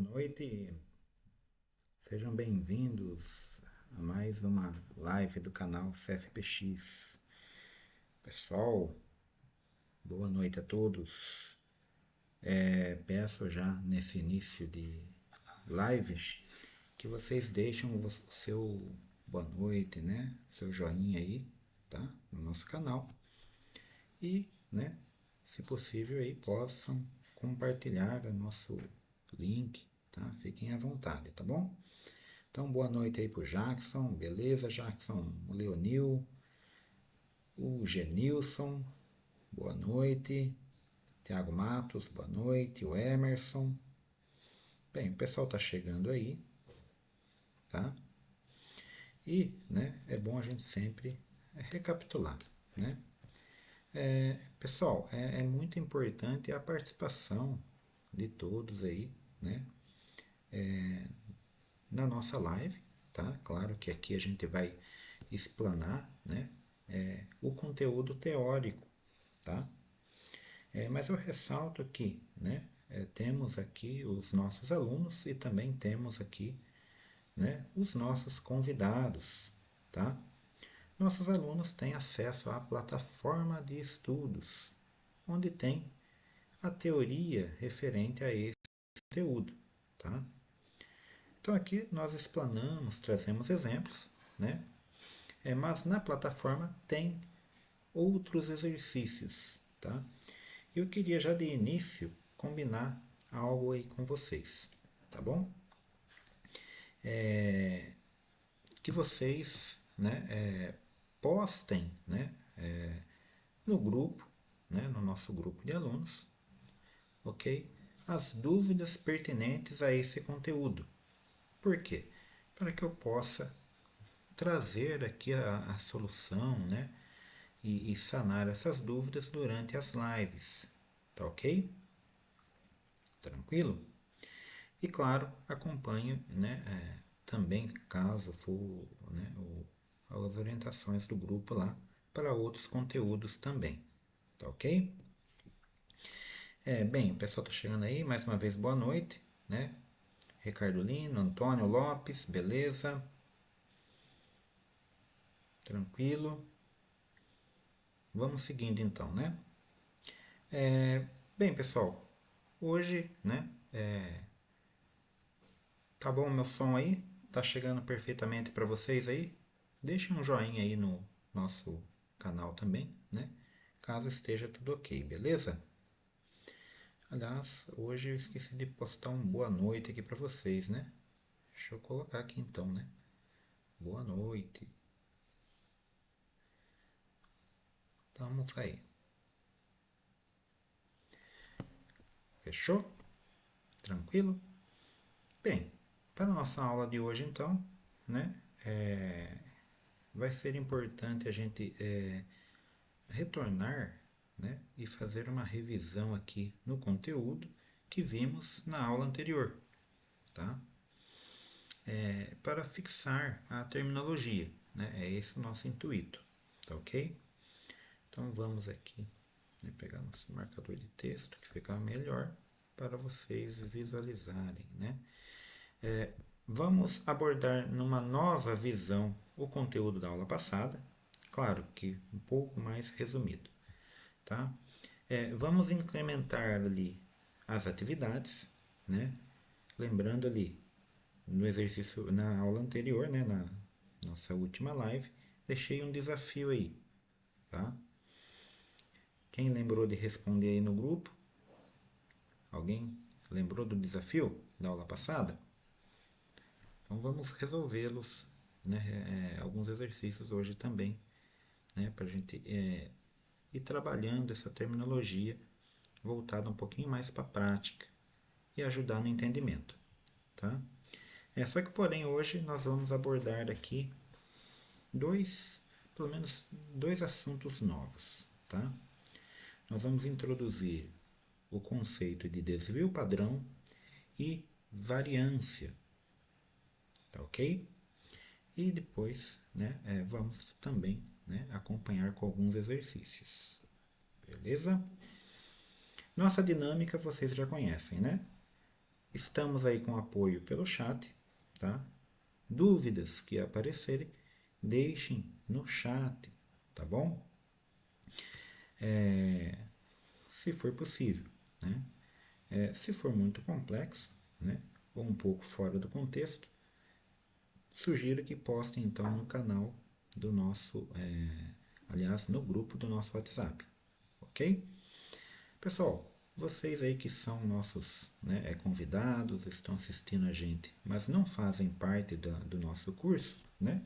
Noite, sejam bem-vindos a mais uma live do canal CFPX. Pessoal, boa noite a todos. Peço já nesse início de live que vocês deixem o seu boa noite, né? Seu joinha aí, tá? No nosso canal. E, né, se possível aí possam compartilhar o nosso link, tá? Fiquem à vontade, tá bom? Então, boa noite aí pro Jackson, beleza, Jackson? O Leonil, o Genilson, boa noite. Tiago Matos, boa noite. O Emerson. Bem, o pessoal tá chegando aí, tá? E, né, é bom a gente sempre recapitular, né? Pessoal, é muito importante a participação de todos aí, né? Na nossa live, tá? Claro que aqui a gente vai explanar, né? O conteúdo teórico, tá? Mas eu ressalto que, né, temos aqui os nossos alunos e também temos aqui, né, os nossos convidados, tá? Nossos alunos têm acesso à plataforma de estudos, onde tem a teoria referente a esse conteúdo, tá? Então aqui nós explanamos, trazemos exemplos, né? Mas na plataforma tem outros exercícios, tá? Eu queria já de início combinar algo aí com vocês, tá bom? Que vocês, né, postem, né, no grupo, né, no nosso grupo de alunos, ok? As dúvidas pertinentes a esse conteúdo. Por quê? Para que eu possa trazer aqui a solução, né, e sanar essas dúvidas durante as lives, tá ok? Tranquilo? E claro, acompanhe, né, também, caso for, né, as orientações do grupo lá para outros conteúdos também. Tá ok? Bem, o pessoal está chegando aí, mais uma vez boa noite, né? Ricardo Lino, Antônio Lopes, beleza? Tranquilo? Vamos seguindo então, né? Bem, pessoal, hoje, né? Tá bom o meu som aí? Tá chegando perfeitamente para vocês aí? Deixe um joinha aí no nosso canal também, né? Caso esteja tudo ok, beleza? Aliás, hoje eu esqueci de postar um boa noite aqui para vocês, né? Deixa eu colocar aqui então, né? Boa noite. Estamos aí. Fechou? Tranquilo? Bem, para a nossa aula de hoje então, né? Vai ser importante a gente retornar, né, e fazer uma revisão aqui no conteúdo que vimos na aula anterior, tá? Para fixar a terminologia, né? É esse o nosso intuito, tá ok? Então vamos aqui, né, pegar nosso marcador de texto que fica melhor para vocês visualizarem, né? Vamos abordar numa nova visão o conteúdo da aula passada, claro que um pouco mais resumido, tá? Vamos incrementar ali as atividades, né? Lembrando ali no exercício na aula anterior, né, na nossa última live, deixei um desafio aí, tá? Quem lembrou de responder aí no grupo? Alguém lembrou do desafio da aula passada? Então vamos resolvê-los, né, alguns exercícios hoje também, né, para a gente ir trabalhando essa terminologia voltada um pouquinho mais para a prática e ajudar no entendimento, tá? Só que porém hoje nós vamos abordar aqui pelo menos dois assuntos novos, tá? Nós vamos introduzir o conceito de desvio padrão e variância, tá ok? E depois, né, vamos também, né, acompanhar com alguns exercícios, beleza? Nossa dinâmica vocês já conhecem, né? Estamos aí com apoio pelo chat, tá? Dúvidas que aparecerem, deixem no chat, tá bom? Se for possível, né? Se for muito complexo, né? Ou um pouco fora do contexto, sugiro que postem então no canal do nosso, aliás, no grupo do nosso WhatsApp, ok? Pessoal, vocês aí que são nossos, né, convidados, estão assistindo a gente, mas não fazem parte do nosso curso, né?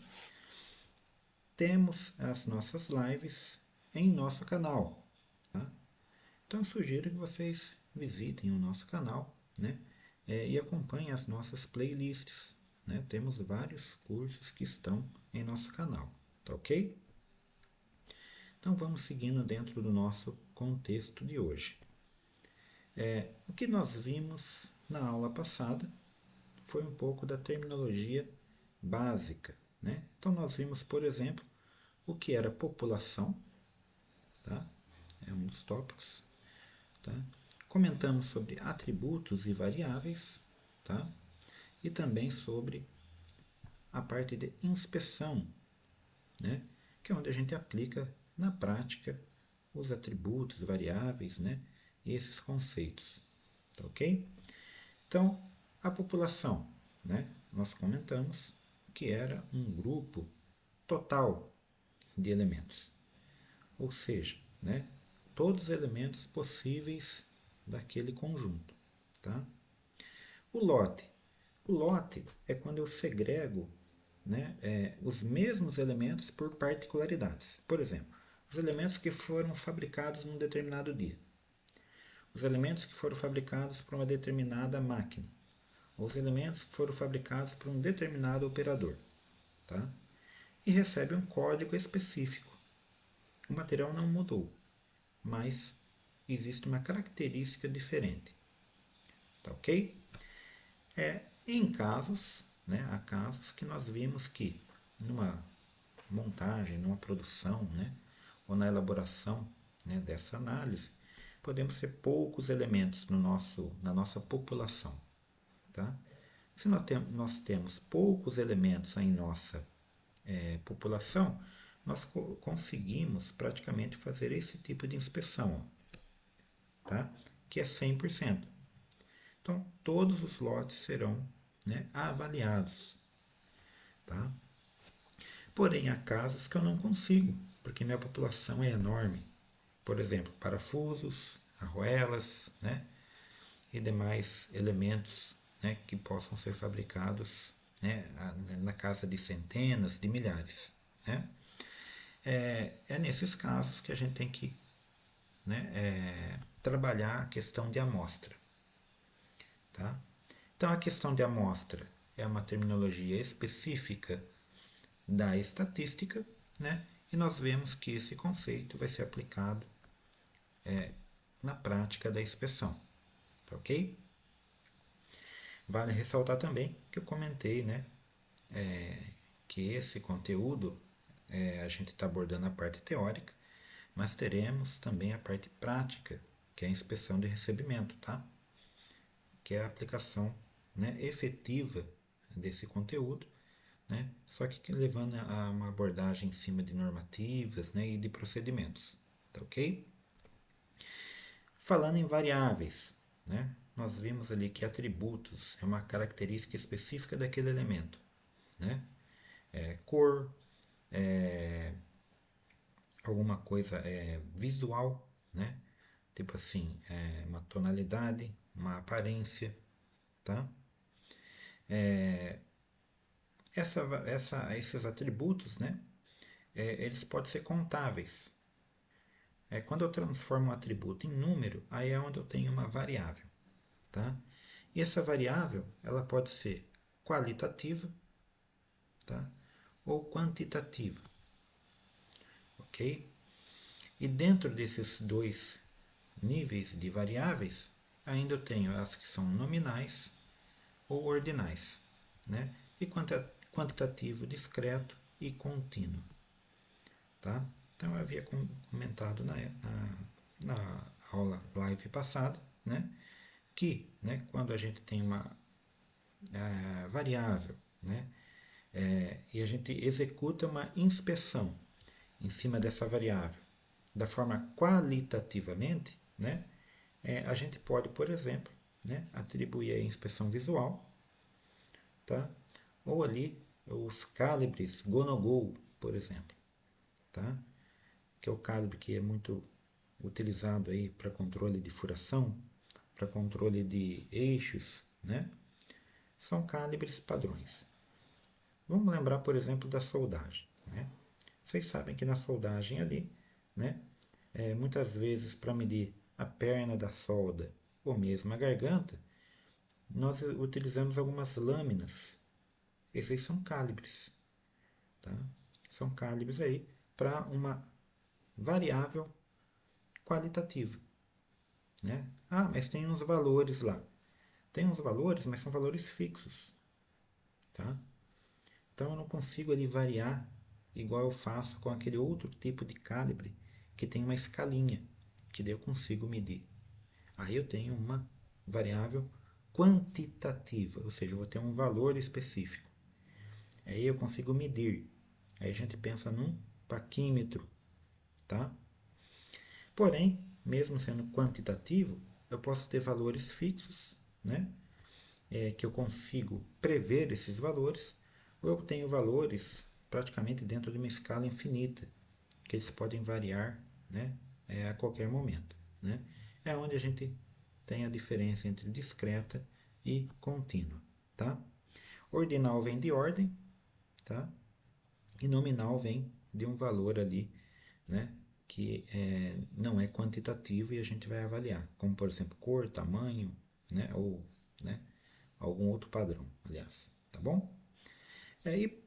Temos as nossas lives em nosso canal, tá? Então eu sugiro que vocês visitem o nosso canal, né? E acompanhem as nossas playlists, né? Temos vários cursos que estão em nosso canal, tá ok? Então vamos seguindo dentro do nosso contexto de hoje. O que nós vimos na aula passada foi um pouco da terminologia básica, né? Então nós vimos, por exemplo, o que era população, tá? É um dos tópicos, tá? Comentamos sobre atributos e variáveis, tá? E também sobre a parte de inspeção, né? Que é onde a gente aplica na prática os atributos, variáveis, né? E esses conceitos, tá ok? Então, a população, né? Nós comentamos que era um grupo total de elementos, ou seja, né? Todos os elementos possíveis daquele conjunto, tá? O lote. O lote é quando eu segrego, né, os mesmos elementos por particularidades. Por exemplo, os elementos que foram fabricados num determinado dia, os elementos que foram fabricados por uma determinada máquina, ou os elementos que foram fabricados por um determinado operador. Tá? E recebe um código específico. O material não mudou, mas existe uma característica diferente. Tá ok? Em casos, né, há casos que nós vimos que numa montagem, numa produção, né, ou na elaboração, né, dessa análise, podemos ter poucos elementos na nossa população. Tá? Se nós temos poucos elementos em nossa população, nós conseguimos praticamente fazer esse tipo de inspeção, tá? Que é 100%. Então, todos os lotes serão, né, avaliados. Tá? Porém, há casos que eu não consigo, porque minha população é enorme. Por exemplo, parafusos, arruelas, né, e demais elementos, né, que possam ser fabricados, né, na casa de centenas, de milhares. Né? É nesses casos que a gente tem que, né, trabalhar a questão de amostra. Tá? Então, a questão de amostra é uma terminologia específica da estatística, né? E nós vemos que esse conceito vai ser aplicado na prática da inspeção, tá ok? Vale ressaltar também que eu comentei, né, que esse conteúdo a gente está abordando a parte teórica, mas teremos também a parte prática, que é a inspeção de recebimento, tá? Que é a aplicação, né, efetiva desse conteúdo, né? Só que levando a uma abordagem em cima de normativas, né, e de procedimentos, tá ok? Falando em variáveis, né, nós vimos ali que atributos é uma característica específica daquele elemento, né? Cor, alguma coisa visual, né? Tipo assim, uma tonalidade, uma aparência, tá? Esses atributos, né? Eles podem ser contáveis. Quando eu transformo um atributo em número, aí é onde eu tenho uma variável, tá? E essa variável, ela pode ser qualitativa, tá? Ou quantitativa, ok? E dentro desses dois níveis de variáveis, ainda eu tenho as que são nominais ou ordinais, né? E quantitativo discreto e contínuo, tá? Então eu havia comentado na aula live passada, né? que, né, quando a gente tem uma variável, né, e a gente executa uma inspeção em cima dessa variável da forma qualitativamente, né, a gente pode, por exemplo, né, atribuir a inspeção visual, tá? Ou ali os calibres go-no-go, por exemplo, tá? Que é o calibre que é muito utilizado aí para controle de furação, para controle de eixos, né? São calibres padrões. Vamos lembrar, por exemplo, da soldagem, né? Vocês sabem que na soldagem ali, né, muitas vezes para medir a perna da solda ou mesmo a garganta, nós utilizamos algumas lâminas. Esses são calibres, tá? São calibres aí para uma variável qualitativa, né? Ah, mas tem uns valores lá. Tem uns valores, mas são valores fixos, tá? Então eu não consigo ali variar igual eu faço com aquele outro tipo de calibre que tem uma escalinha, que daí eu consigo medir. Aí eu tenho uma variável quantitativa, ou seja, eu vou ter um valor específico. Aí eu consigo medir. Aí a gente pensa num paquímetro, tá? Porém, mesmo sendo quantitativo, eu posso ter valores fixos, né? Que eu consigo prever esses valores, ou eu tenho valores praticamente dentro de uma escala infinita, que eles podem variar, né? A qualquer momento, né? É onde a gente tem a diferença entre discreta e contínua, tá? Ordinal vem de ordem, tá? E nominal vem de um valor ali, né, que não é quantitativo e a gente vai avaliar, como por exemplo cor, tamanho, né, ou, né, algum outro padrão, aliás, tá bom? E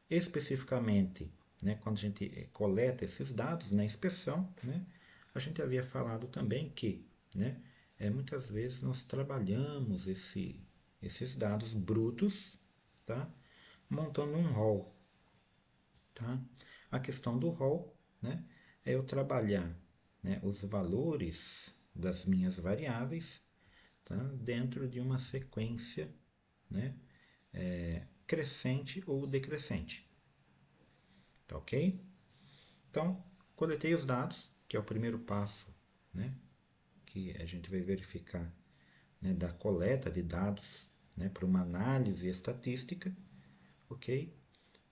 especificamente, né, quando a gente coleta esses dados na inspeção, né, a gente havia falado também que, né, muitas vezes nós trabalhamos esses dados brutos, tá, montando um rol. Tá? A questão do rol, né, é eu trabalhar, né, os valores das minhas variáveis, tá, dentro de uma sequência, né, crescente ou decrescente. Tá ok? Então, coletei os dados, que é o primeiro passo, né, que a gente vai verificar, né, da coleta de dados, né, para uma análise estatística, ok?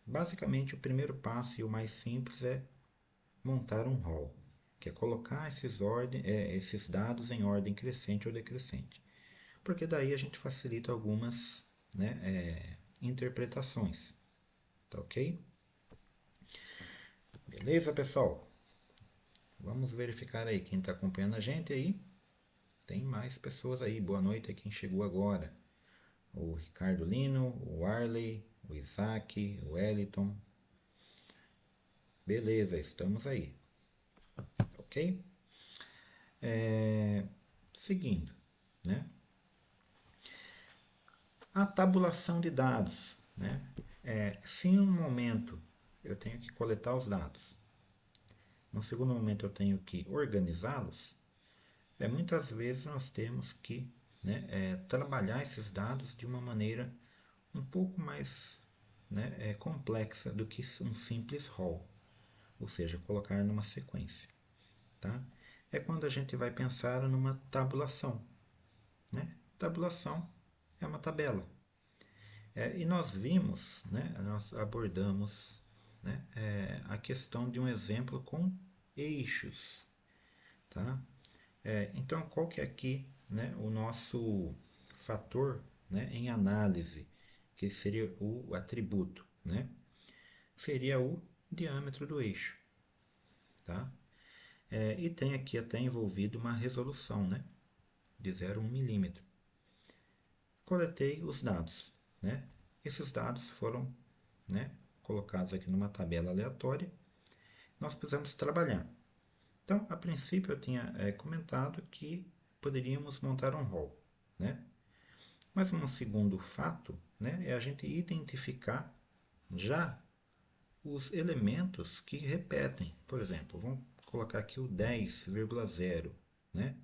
Basicamente, o primeiro passo e o mais simples é montar um rol, que é colocar esses dados em ordem crescente ou decrescente. Porque daí a gente facilita algumas, né, interpretações. Tá ok? Beleza, pessoal? Vamos verificar aí quem está acompanhando a gente aí. Tem mais pessoas aí. Boa noite a quem chegou agora. O Ricardo Lino, o Arley, o Isaac, o Wellington. Beleza, estamos aí. Ok? Seguindo, né? A tabulação de dados, né? Se em um momento eu tenho que coletar os dados, no segundo momento eu tenho que organizá-los, muitas vezes nós temos que, né, trabalhar esses dados de uma maneira um pouco mais, né, complexa do que um simples rol, ou seja, colocar numa sequência. Tá? É quando a gente vai pensar numa tabulação. Né? Tabulação é uma tabela. E nós vimos, né, nós abordamos, né, a questão de um exemplo com eixos. Tá? Então, qual que é aqui, né, o nosso fator, né, em análise, que seria o atributo? Né? Seria o diâmetro do eixo. Tá? E tem aqui até envolvido uma resolução, né, de 0,1 milímetro. Coletei os dados, né? Esses dados foram, né, colocados aqui numa tabela aleatória. Nós precisamos trabalhar. Então, a princípio eu tinha comentado que poderíamos montar um rol, né? Mas um segundo fato, né, é a gente identificar já os elementos que repetem. Por exemplo, vamos colocar aqui o 10,0, né?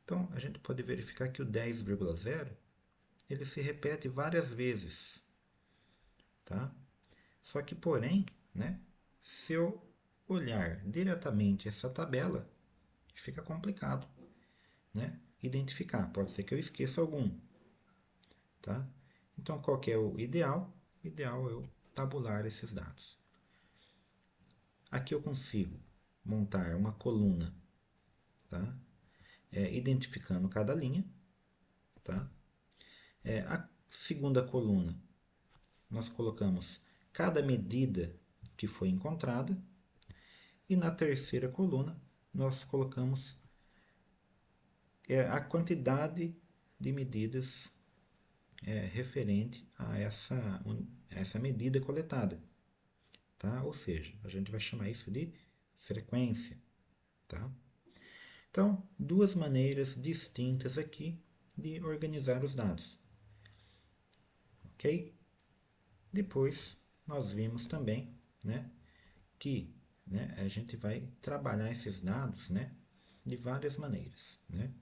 Então, a gente pode verificar que o 10,0 ele se repete várias vezes, tá? Só que, porém, né, se eu olhar diretamente essa tabela, fica complicado, né, identificar. Pode ser que eu esqueça algum, tá? Então, qual que é o ideal? O ideal é eu tabular esses dados. Aqui eu consigo montar uma coluna, tá? Identificando cada linha, tá? A segunda coluna, nós colocamos cada medida que foi encontrada. E na terceira coluna, nós colocamos a quantidade de medidas referente a essa medida coletada. Tá? Ou seja, a gente vai chamar isso de frequência. Tá? Então, duas maneiras distintas aqui de organizar os dados. Ok? Depois, nós vimos também, né, que, né, a gente vai trabalhar esses dados, né, de várias maneiras. Né?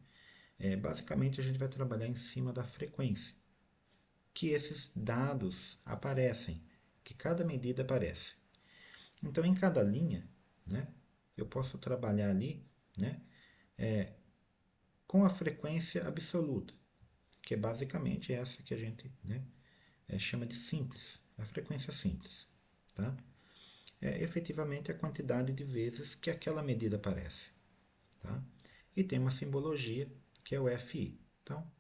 Basicamente, a gente vai trabalhar em cima da frequência que esses dados aparecem, que cada medida aparece. Então, em cada linha, né, eu posso trabalhar ali, né, com a frequência absoluta, que é basicamente essa que a gente, né, chama de simples, a frequência simples. Tá? É efetivamente a quantidade de vezes que aquela medida aparece. Tá? E tem uma simbologia que é o FI. Então,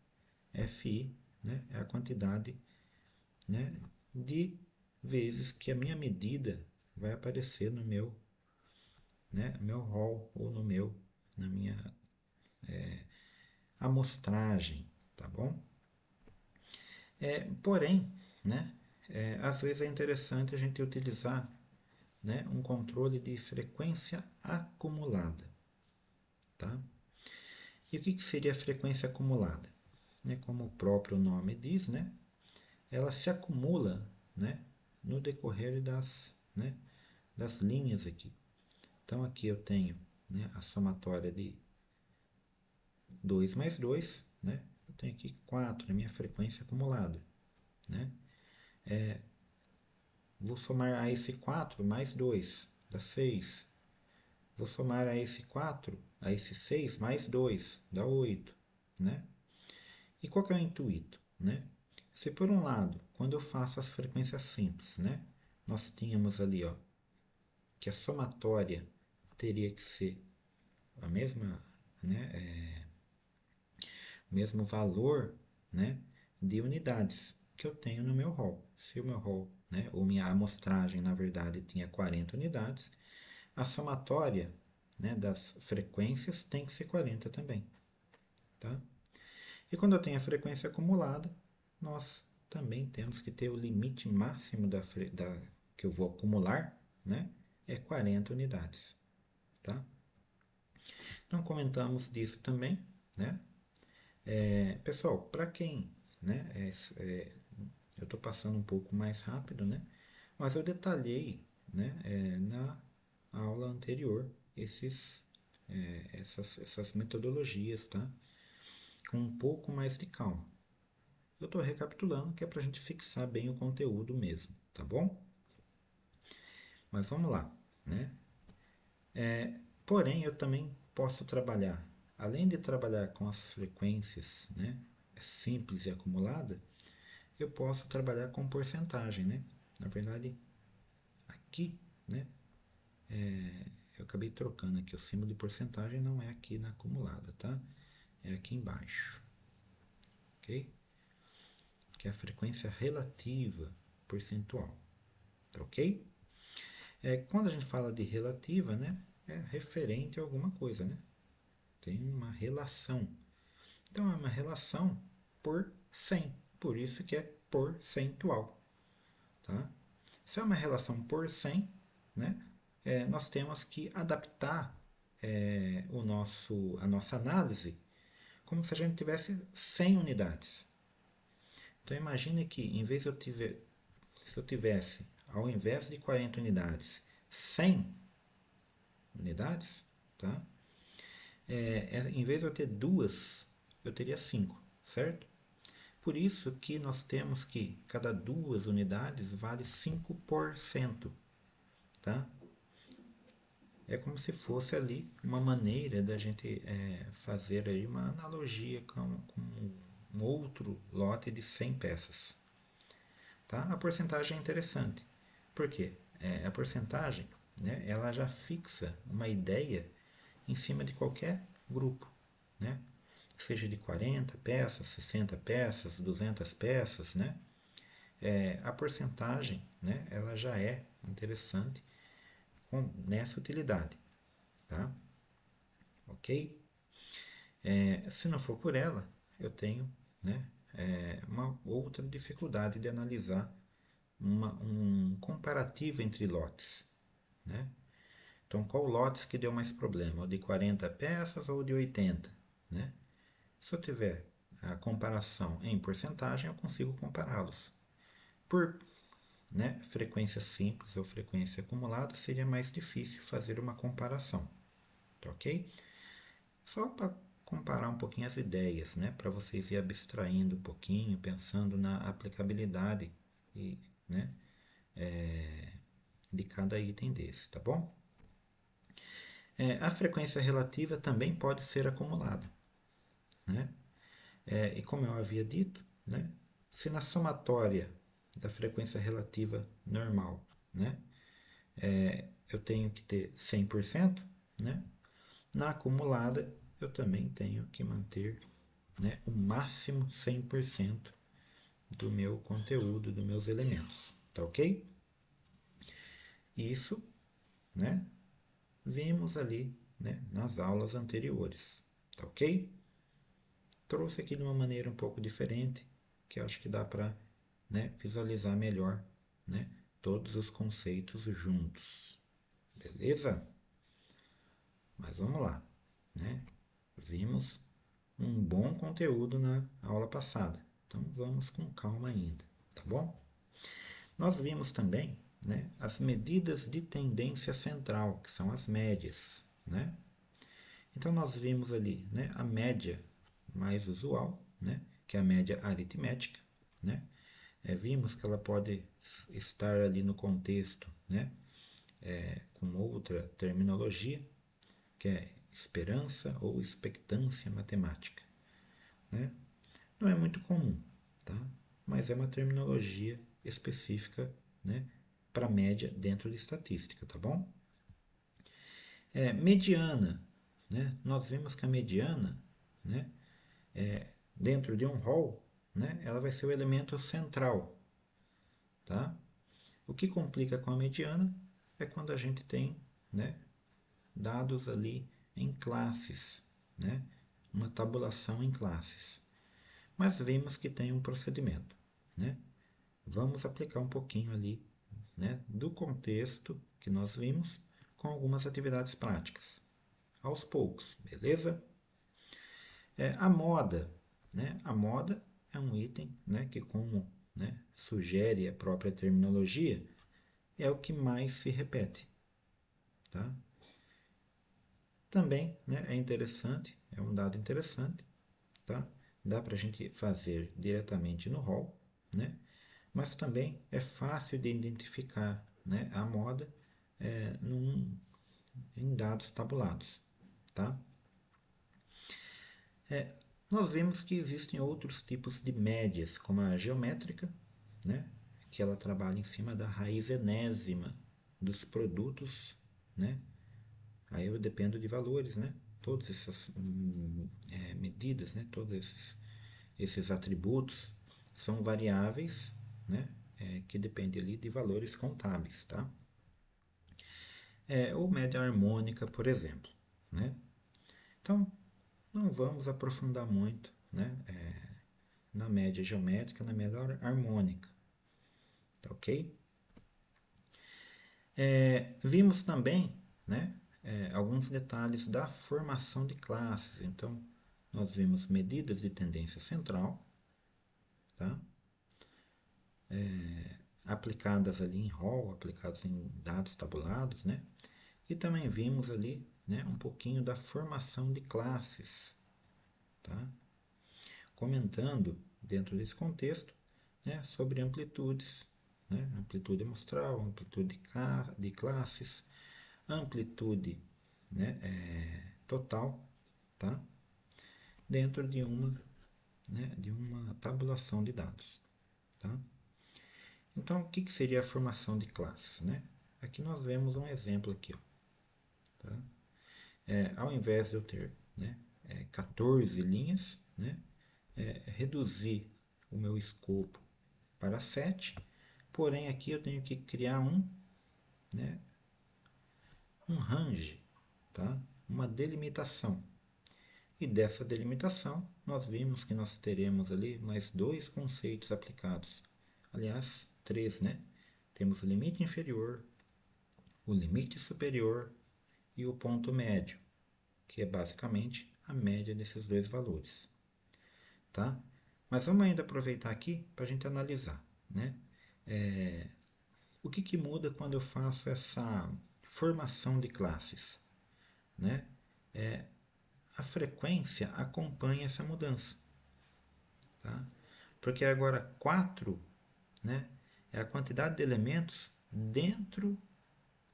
FI, né, é a quantidade, né, de vezes que a minha medida vai aparecer no meu, né, meu rol ou na minha amostragem, tá bom? Porém, né, às vezes é interessante a gente utilizar, né, um controle de frequência acumulada, tá? E o que seria a frequência acumulada? Né, como o próprio nome diz, né, ela se acumula, né, no decorrer né, das linhas aqui. Então aqui eu tenho, né, a somatória de 2 mais 2, né? Eu tenho aqui 4 na minha frequência acumulada. Né? Vou somar a esse 4 mais 2, dá 6. Vou somar a esse 4, a esse 6 mais 2, dá 8. Né? E qual que é o intuito? Né? Se por um lado, quando eu faço as frequências simples, né, nós tínhamos ali, ó, que a somatória teria que ser a mesma, né, mesmo valor, né, de unidades que eu tenho no meu rol. Se o meu rol, né, ou minha amostragem, na verdade, tinha 40 unidades, a somatória, né, das frequências tem que ser 40 também. Tá? E quando eu tenho a frequência acumulada, nós também temos que ter o limite máximo que eu vou acumular, né, é 40 unidades. Tá? Então comentamos disso também, né? Pessoal, para quem, né, eu estou passando um pouco mais rápido, né, mas eu detalhei, né, na aula anterior essas metodologias, tá? Com um pouco mais de calma. Eu estou recapitulando que é para a gente fixar bem o conteúdo mesmo, tá bom? Mas vamos lá, né? Porém, eu também posso trabalhar, além de trabalhar com as frequências, né, simples e acumulada, eu posso trabalhar com porcentagem, né? Na verdade, aqui, né, eu acabei trocando aqui, o símbolo de porcentagem não é aqui na acumulada, tá? É aqui embaixo, ok? Que é a frequência relativa percentual, tá ok? Quando a gente fala de relativa, né, é referente a alguma coisa, né? Tem uma relação. Então, é uma relação por 100, por isso que é percentual, tá? Se é uma relação por 100, né, nós temos que adaptar a nossa análise como se a gente tivesse 100 unidades. Então imagine que se eu tivesse, ao invés de 40 unidades, 100 unidades, tá? em vez de eu ter duas, eu teria 5, certo? Por isso que nós temos que cada duas unidades vale 5%, tá? É como se fosse ali uma maneira da gente fazer aí uma analogia com um outro lote de 100 peças. Tá? A porcentagem é interessante. Por quê? A porcentagem, né, ela já fixa uma ideia em cima de qualquer grupo, né? Seja de 40 peças, 60 peças, 200 peças, né? A porcentagem, né, ela já é interessante nessa utilidade, tá? Ok? Se não for por ela, eu tenho, né, uma outra dificuldade de analisar um comparativo entre lotes, né? Então, qual lotes que deu mais problema? O de 40 peças ou o de 80? Né? Se eu tiver a comparação em porcentagem, eu consigo compará-los. Por, né, frequência simples ou frequência acumulada, seria mais difícil fazer uma comparação. Tá ok? Só para comparar um pouquinho as ideias, né, para vocês ir abstraindo um pouquinho, pensando na aplicabilidade e, né, de cada item desse, tá bom? A frequência relativa também pode ser acumulada, né? E como eu havia dito, né, se na somatória da frequência relativa normal, né, eu tenho que ter 100%, né, na acumulada eu também tenho que manter, né, o máximo 100% do meu conteúdo, dos meus elementos. Tá ok? Isso, né, vimos ali, né, nas aulas anteriores. Tá ok? Trouxe aqui de uma maneira um pouco diferente, que acho que dá para, né, visualizar melhor, né, todos os conceitos juntos. Beleza? Mas vamos lá, né? Vimos um bom conteúdo na aula passada, então vamos com calma ainda, tá bom? Nós vimos também, né, as medidas de tendência central, que são as médias, né? Então nós vimos ali, né, a média mais usual, né, que é a média aritmética, né? Vimos que ela pode estar ali no contexto, né, com outra terminologia, que é esperança ou expectância matemática, né? Não é muito comum, tá? Mas é uma terminologia específica, né, para média dentro de estatística, tá bom? Mediana, né? Nós vimos que a mediana, né, dentro de um rol, né, ela vai ser o elemento central, tá? O que complica com a mediana é quando a gente tem, né, dados ali em classes, né, uma tabulação em classes. Mas vimos que tem um procedimento, né? Vamos aplicar um pouquinho ali, né, do contexto que nós vimos com algumas atividades práticas, aos poucos, beleza? A moda, né? A moda é um item, né, que como, né, sugere a própria terminologia, é o que mais se repete, tá? Também, né, é interessante, é um dado interessante, tá? Dá para a gente fazer diretamente no rol, né? Mas também é fácil de identificar, né, a moda em dados tabulados, tá? Nós vimos que existem outros tipos de médias, como a geométrica, né, que ela trabalha em cima da raiz enésima dos produtos, né? Aí eu dependo de valores, né? Todas essas medidas, né? Todos esses atributos são variáveis, né? Que dependem ali de valores contábeis, tá? Ou média harmônica, por exemplo, né? Então, não vamos aprofundar muito, né? Na média geométrica, na média harmônica, tá ok? Vimos também, né, alguns detalhes da formação de classes. Então, nós vimos medidas de tendência central, tá? Aplicadas ali em rol, aplicadas em dados tabulados, né? E também vimos ali, né, um pouquinho da formação de classes, tá? Comentando dentro desse contexto, né, sobre amplitudes, né, amplitude amostral, amplitude de classes, amplitude, né, total, tá? Dentro de uma tabulação de dados, tá? Então, o que seria a formação de classes, né? Aqui nós vemos um exemplo aqui, ó, tá? Ao invés de eu ter, né, 14 linhas, né, reduzir o meu escopo para 7, porém aqui eu tenho que criar né, um range, tá? Uma delimitação. E dessa delimitação, nós vimos que nós teremos ali mais dois conceitos aplicados. Aliás, três, né? Temos o limite inferior, o limite superior e o ponto médio, que é basicamente a média desses dois valores, tá? Mas vamos ainda aproveitar aqui para a gente analisar, né? O que muda quando eu faço essa formação de classes, né? A frequência acompanha essa mudança, tá? Porque agora 4, né, é a quantidade de elementos dentro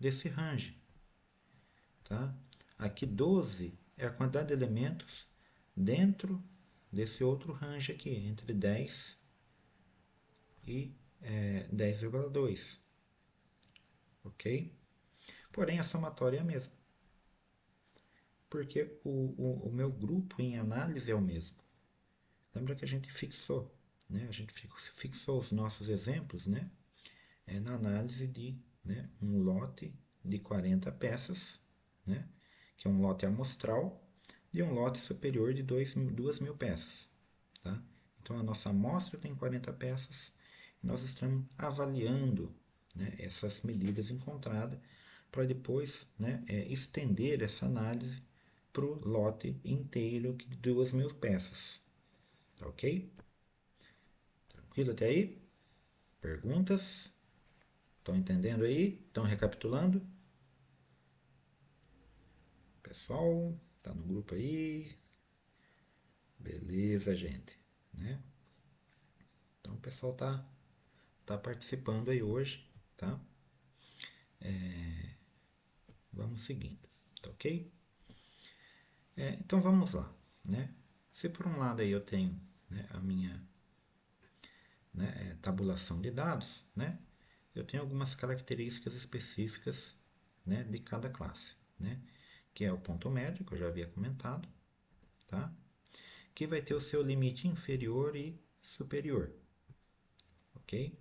desse range, tá? Aqui 12 é a quantidade de elementos dentro desse outro range aqui, entre 10 e 10,2, ok? Porém, a somatória é a mesma, porque o meu grupo em análise é o mesmo. Lembra que a gente fixou, né? A gente fixou os nossos exemplos, né? Na análise de, né, um lote de 40 peças, né? Que é um lote amostral, e um lote superior de 2.000 peças, tá? Então a nossa amostra tem 40 peças e nós estamos avaliando, né, essas medidas encontradas para depois, né, estender essa análise para o lote inteiro de 2.000 peças. Tá ok? Tranquilo até aí? Perguntas? Estão entendendo aí? Estão recapitulando? Pessoal, tá no grupo aí? Beleza, gente, né? Então o pessoal tá participando aí hoje, tá? Vamos seguindo, tá ok? Então vamos lá, né? Se por um lado aí eu tenho, né, a minha, né, tabulação de dados, né? Eu tenho algumas características específicas, né, de cada classe, né? Que é o ponto médio, que eu já havia comentado, tá? Que vai ter o seu limite inferior e superior, ok?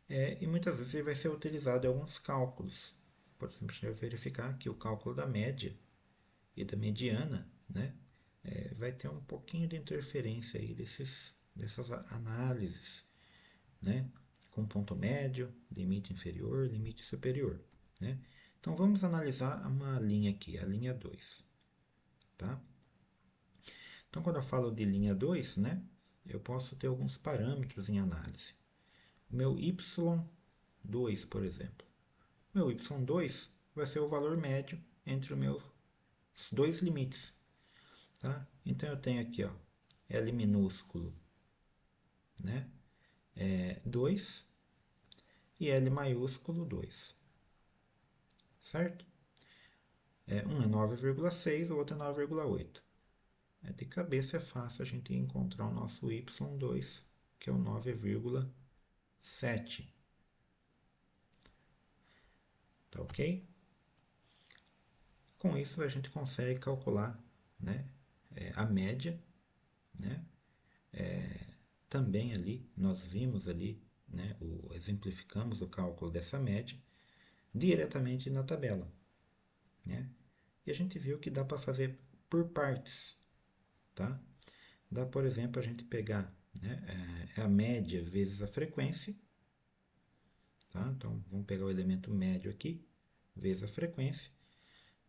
E muitas vezes ele vai ser utilizado em alguns cálculos. Por exemplo, a gente vai verificar que o cálculo da média e da mediana, né, vai ter um pouquinho de interferência aí dessas análises, né, com ponto médio, limite inferior, limite superior, né? Então vamos analisar uma linha aqui, a linha 2, tá? Então quando eu falo de linha 2, né, eu posso ter alguns parâmetros em análise. O meu y2, por exemplo. O meu y2 vai ser o valor médio entre os meus dois limites, tá? Então eu tenho aqui, ó, L minúsculo, né, 2 e L maiúsculo 2, certo? Um é 9,6, o outro é 9,8. De cabeça é fácil a gente encontrar o nosso y2, que é o 9,7. Tá ok? Com isso a gente consegue calcular, né, a média, né? Também ali nós vimos ali, né, exemplificamos o cálculo dessa média diretamente na tabela, né? E a gente viu que dá para fazer por partes, tá? Dá, por exemplo, a gente pegar, né, a média vezes a frequência, tá? Então vamos pegar o elemento médio aqui vezes a frequência,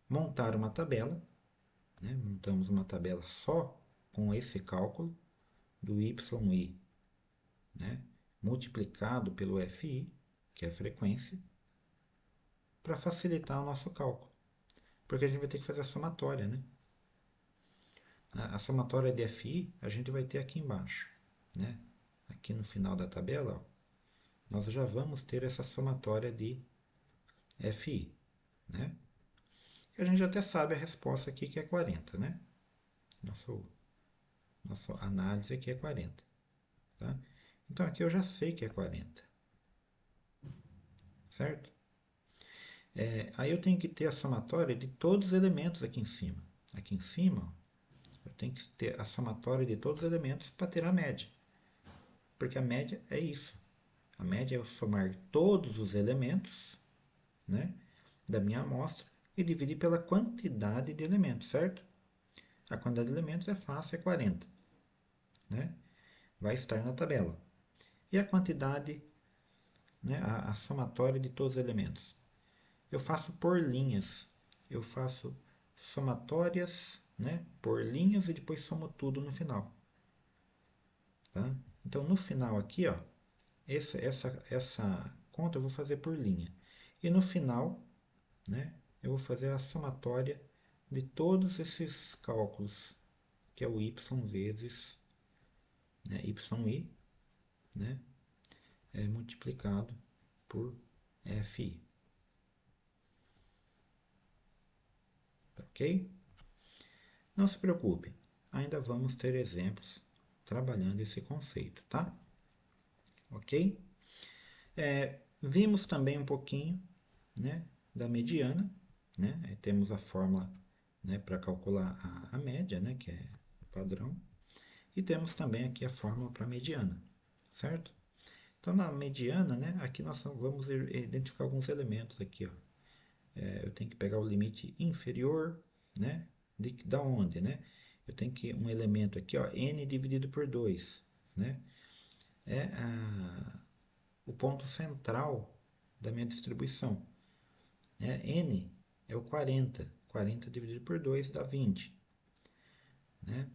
montar uma tabela, né? Montamos uma tabela só com esse cálculo do YI, né, multiplicado pelo FI, que é a frequência, para facilitar o nosso cálculo. porque a gente vai ter que fazer a somatória, né? A somatória de FI a gente vai ter aqui embaixo, né? Aqui no final da tabela, ó, nós já vamos ter essa somatória de FI, né? E a gente até sabe a resposta aqui que é 40, né? Nossa análise aqui é 40, tá? Então aqui eu já sei que é 40, certo? Aí eu tenho que ter a somatória de todos os elementos aqui em cima. Aqui em cima, ó, eu tenho que ter a somatória de todos os elementos para ter a média. Porque a média é isso. A média é eu somar todos os elementos, né, da minha amostra e dividir pela quantidade de elementos, certo? A quantidade de elementos é fácil, é 40. Né? Vai estar na tabela. E a quantidade, né, a somatória de todos os elementos? Eu faço por linhas. Eu faço somatórias, né, por linhas e depois somo tudo no final. Tá? Então, no final aqui, ó, essa conta eu vou fazer por linha. E no final, né, eu vou fazer a somatória de todos esses cálculos, que é o y vezes, né, yi, né, multiplicado por fi. Tá ok? Não se preocupe, ainda vamos ter exemplos trabalhando esse conceito, tá? Ok? Vimos também um pouquinho, né, da mediana, né? Aí temos a fórmula, né, para calcular a média, né, que é padrão. E temos também aqui a fórmula para a mediana, certo? Então, na mediana, né, aqui nós vamos identificar alguns elementos aqui, ó. Eu tenho que pegar o limite inferior, né, da onde, né? Eu tenho que um elemento aqui, ó, n dividido por 2, né? É o ponto central da minha distribuição. Né? N é o 40. 40 dividido por 2 dá 20. Né?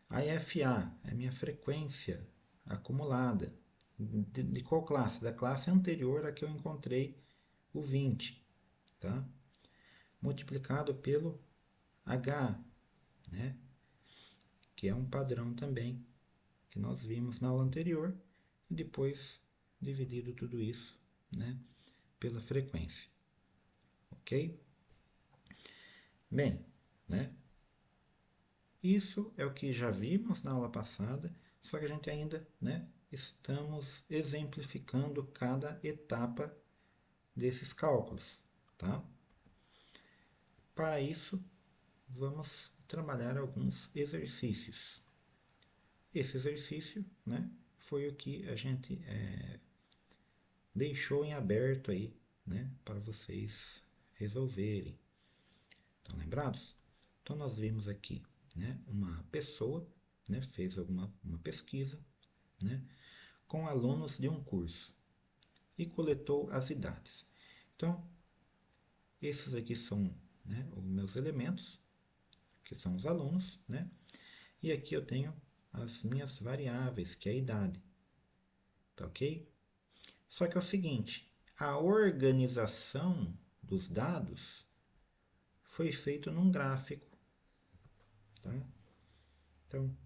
A FA é a minha frequência acumulada. De qual classe? Da classe anterior a que eu encontrei o 20. Tá? Multiplicado pelo H, né? Que é um padrão também que nós vimos na aula anterior. E depois dividido tudo isso, né, pela frequência. Ok? Bem, né? Isso é o que já vimos na aula passada, só que a gente ainda, né, estamos exemplificando cada etapa desses cálculos, tá? Para isso, vamos trabalhar alguns exercícios. Esse exercício, né, foi o que a gente deixou em aberto aí, né, para vocês resolverem. Estão lembrados? Então, nós vimos aqui, né, uma pessoa, né, fez uma pesquisa, né, com alunos de um curso e coletou as idades. Então, esses aqui são, né, os meus elementos, que são os alunos, né, e aqui eu tenho as minhas variáveis, que é a idade. Tá ok? Só que é o seguinte, a organização dos dados foi feita num gráfico. Tá? Então,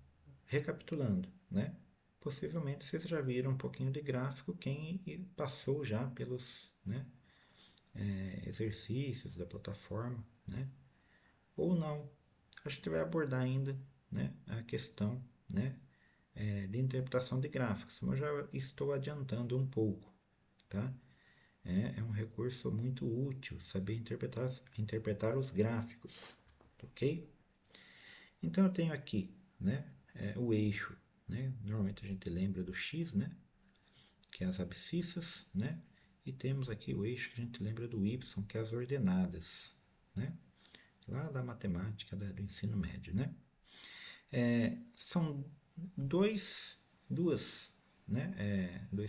recapitulando, né? Possivelmente vocês já viram um pouquinho de gráfico quem passou já pelos, né, exercícios da plataforma, né? Ou não. A gente vai abordar ainda, né, a questão, né, de interpretação de gráficos, mas eu já estou adiantando um pouco, tá? É um recurso muito útil saber interpretar os gráficos, ok? Então eu tenho aqui, né, o eixo, né? Normalmente a gente lembra do x, né, que é as abscissas, né? E temos aqui o eixo que a gente lembra do y, que é as ordenadas, né? Lá da matemática do ensino médio, né? São dois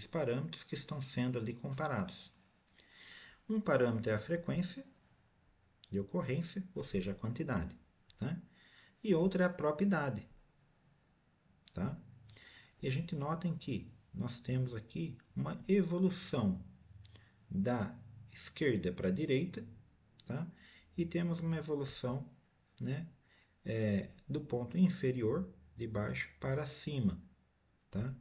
parâmetros que estão sendo ali comparados. Um parâmetro é a frequência de ocorrência, ou seja, a quantidade, tá? E outro é a própria idade, tá? E a gente nota que nós temos aqui uma evolução da esquerda para a direita, tá? e temos uma evolução, né, do ponto inferior de baixo para cima, tá?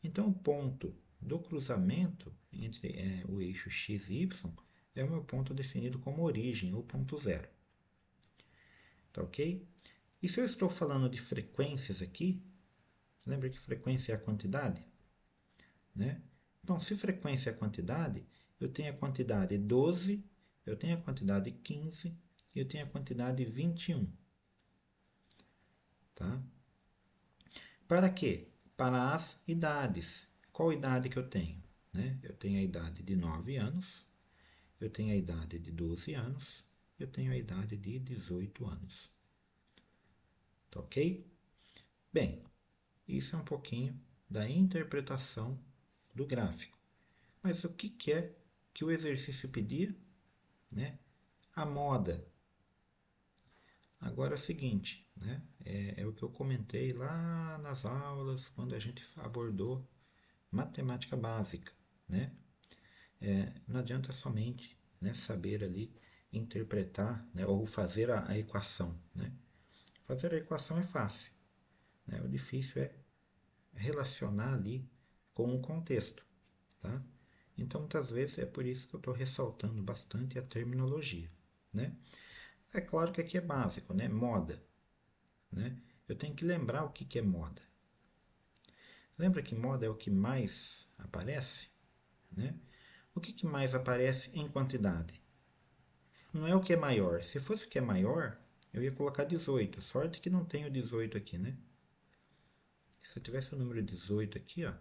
Então, o ponto do cruzamento entre o eixo x e y é o meu ponto definido como origem, ou ponto zero. Tá ok? E se eu estou falando de frequências aqui, lembra que frequência é a quantidade? Né? Então, se frequência é a quantidade, eu tenho a quantidade 12, eu tenho a quantidade 15 e eu tenho a quantidade 21. Tá? Para quê? Para as idades. Qual idade que eu tenho? Né? Eu tenho a idade de 9 anos, eu tenho a idade de 12 anos, eu tenho a idade de 18 anos. Tá ok? Bem, isso é um pouquinho da interpretação do gráfico. Mas o que é que o exercício pedia? Né? A moda. Agora é o seguinte, né? É o que eu comentei lá nas aulas, quando a gente abordou matemática básica. Né? Não adianta somente, né, saber ali interpretar, né, ou fazer a equação. Né? Fazer a equação é fácil. Né? O difícil é relacionar ali com o contexto. Tá? Então, muitas vezes é por isso que eu estou ressaltando bastante a terminologia. Né? É claro que aqui é básico, né? Moda. Né? Eu tenho que lembrar o que é moda. Lembra que moda é o que mais aparece? Né? O que mais aparece em quantidade? Não é o que é maior. Se fosse o que é maior, eu ia colocar 18. Sorte que não tenho 18 aqui, né? Se eu tivesse o número 18 aqui, ó,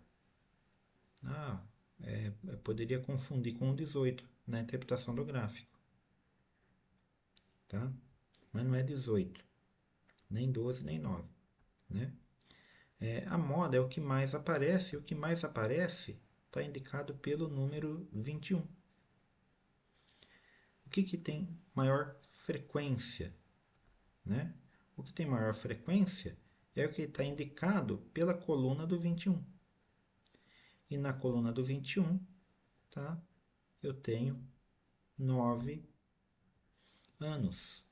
eu poderia confundir com o 18 na interpretação do gráfico. Tá? Mas não é 18, nem 12, nem 9. Né? A moda é o que mais aparece, e o que mais aparece está indicado pelo número 21. O que tem maior frequência? Né? O que tem maior frequência é o que está indicado pela coluna do 21. E na coluna do 21, tá? Eu tenho 9 anos.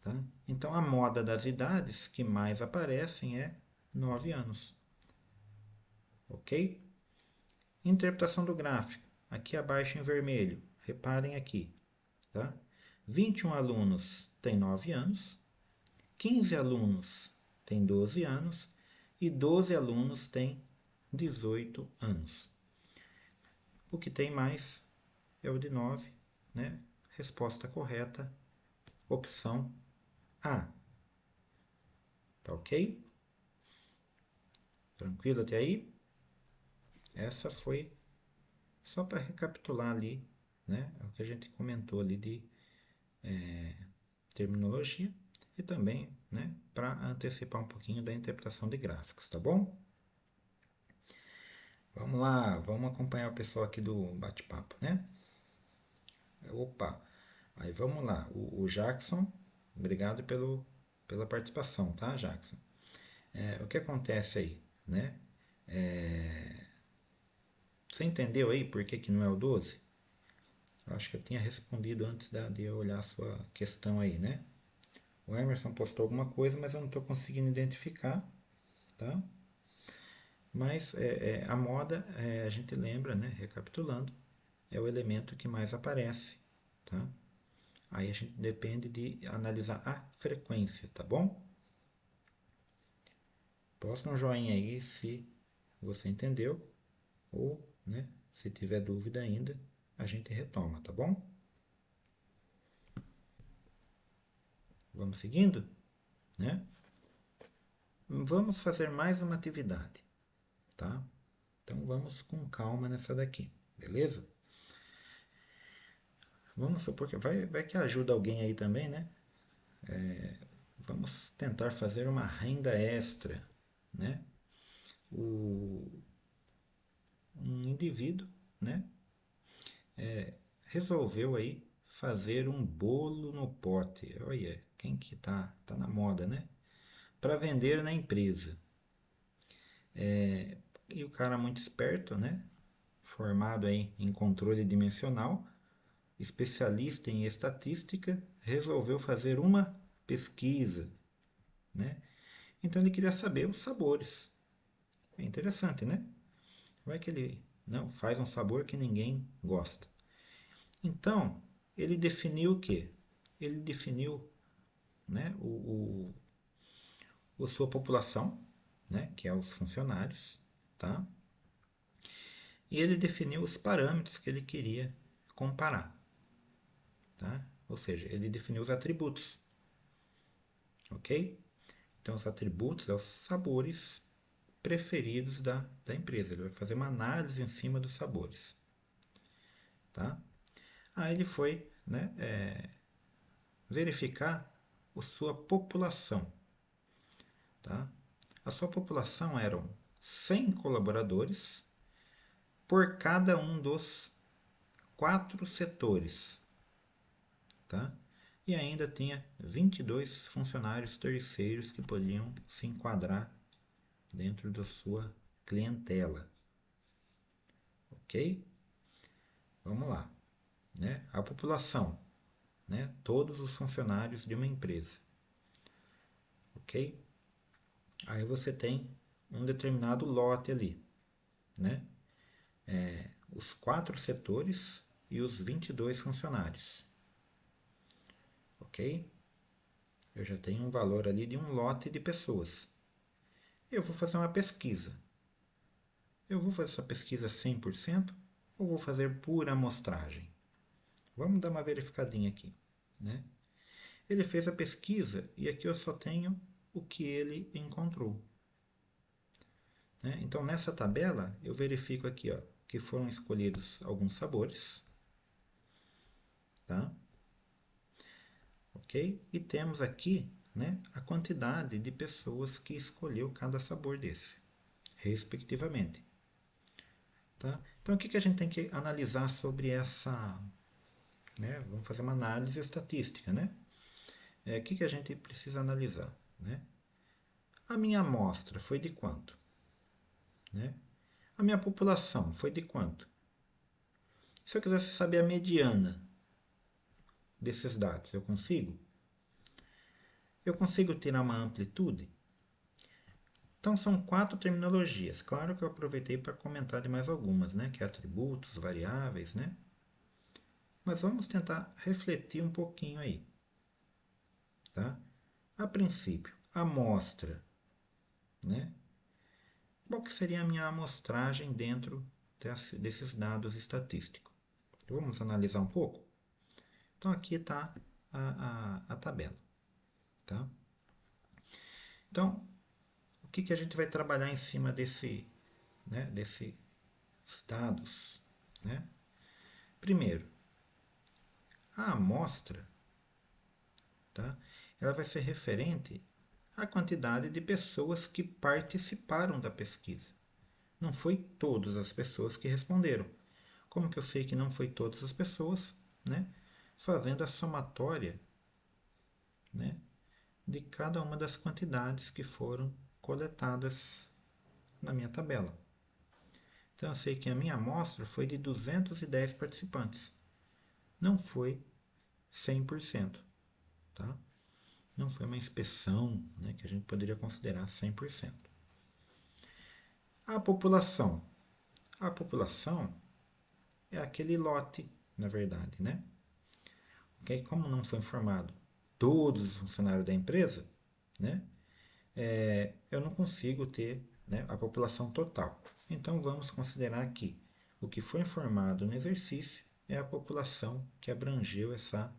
Tá? Então, a moda das idades que mais aparecem é 9 anos. Ok? Interpretação do gráfico. Aqui abaixo em vermelho. Reparem aqui. Tá? 21 alunos têm 9 anos, 15 alunos têm 12 anos e 12 alunos têm 18 anos. O que tem mais é o de 9, né? Resposta correta, opção A. Tá ok? Tranquilo até aí? Essa foi só para recapitular ali, né? O que a gente comentou ali de terminologia e também, né, para antecipar um pouquinho da interpretação de gráficos, tá bom? Vamos lá, vamos acompanhar o pessoal aqui do bate-papo, né? Opa, aí vamos lá. O Jackson, obrigado pela participação, tá, Jackson? O que acontece aí, né? Você entendeu aí por que não é o 12? Eu acho que eu tinha respondido antes de eu olhar a sua questão aí, né? O Emerson postou alguma coisa, mas eu não estou conseguindo identificar, tá? Mas a moda, a gente lembra, né? Recapitulando, é o elemento que mais aparece, tá? Aí a gente depende de analisar a frequência, tá bom? Posta um joinha aí se você entendeu ou, né, se tiver dúvida ainda, a gente retoma, tá bom? Vamos seguindo, né? Vamos fazer mais uma atividade, tá? Então vamos com calma nessa daqui, beleza? Vamos supor que vai que ajuda alguém aí também, né? Vamos tentar fazer uma renda extra, né? Um indivíduo, né, resolveu aí fazer um bolo no pote. Olha, quem que tá na moda, né? Para vender na empresa. E o cara muito esperto, né? Formado aí em controle dimensional, especialista em estatística, resolveu fazer uma pesquisa, né? Então ele queria saber os sabores. É interessante, né? Vai que ele não faz um sabor que ninguém gosta. Então, ele definiu o quê? Ele definiu, né, a sua população, né, que é os funcionários, tá? E ele definiu os parâmetros que ele queria comparar, tá? Ou seja, ele definiu os atributos, ok? Então, os atributos são os sabores preferidos da empresa. Ele vai fazer uma análise em cima dos sabores, tá? Aí ele foi, né, verificar a sua população, tá? A sua população eram 100 colaboradores por cada um dos 4 setores, tá? E ainda tinha 22 funcionários terceiros que podiam se enquadrar dentro da sua clientela, ok? Vamos lá, né? A população, né? Todos os funcionários de uma empresa, ok? Aí você tem um determinado lote ali, né? Os 4 setores e os 22 funcionários, ok? Eu já tenho um valor ali de um lote de pessoas. Eu vou fazer uma pesquisa. Eu vou fazer essa pesquisa 100% ou vou fazer por amostragem? Vamos dar uma verificadinha aqui, né? Ele fez a pesquisa e aqui eu só tenho o que ele encontrou, né? Então nessa tabela eu verifico aqui, ó, que foram escolhidos alguns sabores, tá? Ok? E temos aqui, né, a quantidade de pessoas que escolheu cada sabor desse, respectivamente. Tá? Então, o que a gente tem que analisar sobre essa... Né? Vamos fazer uma análise estatística. Né? O que a gente precisa analisar? Né? A minha amostra foi de quanto? Né? A minha população foi de quanto? Se eu quisesse saber a mediana desses dados, eu consigo? Eu consigo tirar uma amplitude? Então são 4 terminologias. Claro que eu aproveitei para comentar de mais algumas, né? Que é atributos, variáveis, né? Mas vamos tentar refletir um pouquinho aí, tá? A princípio, amostra, né? Qual que seria a minha amostragem dentro desses dados estatísticos? Vamos analisar um pouco? Então aqui está a tabela, tá? Então, o que a gente vai trabalhar em cima desses dados, né? Primeiro, a amostra, tá? Ela vai ser referente à quantidade de pessoas que participaram da pesquisa. Não foi todas as pessoas que responderam. Como que eu sei que não foi todas as pessoas? Né? Fazendo a somatória, né, de cada uma das quantidades que foram coletadas na minha tabela. Então eu sei que a minha amostra foi de 210 participantes. Não foi 100%. Tá? Não foi uma inspeção, né, que a gente poderia considerar 100%. A população. A população é aquele lote, na verdade, né? Okay? Como não foi informado todos os funcionários da empresa, né? Eu não consigo ter, né, a população total. Então vamos considerar que o que foi informado no exercício é a população que abrangeu essa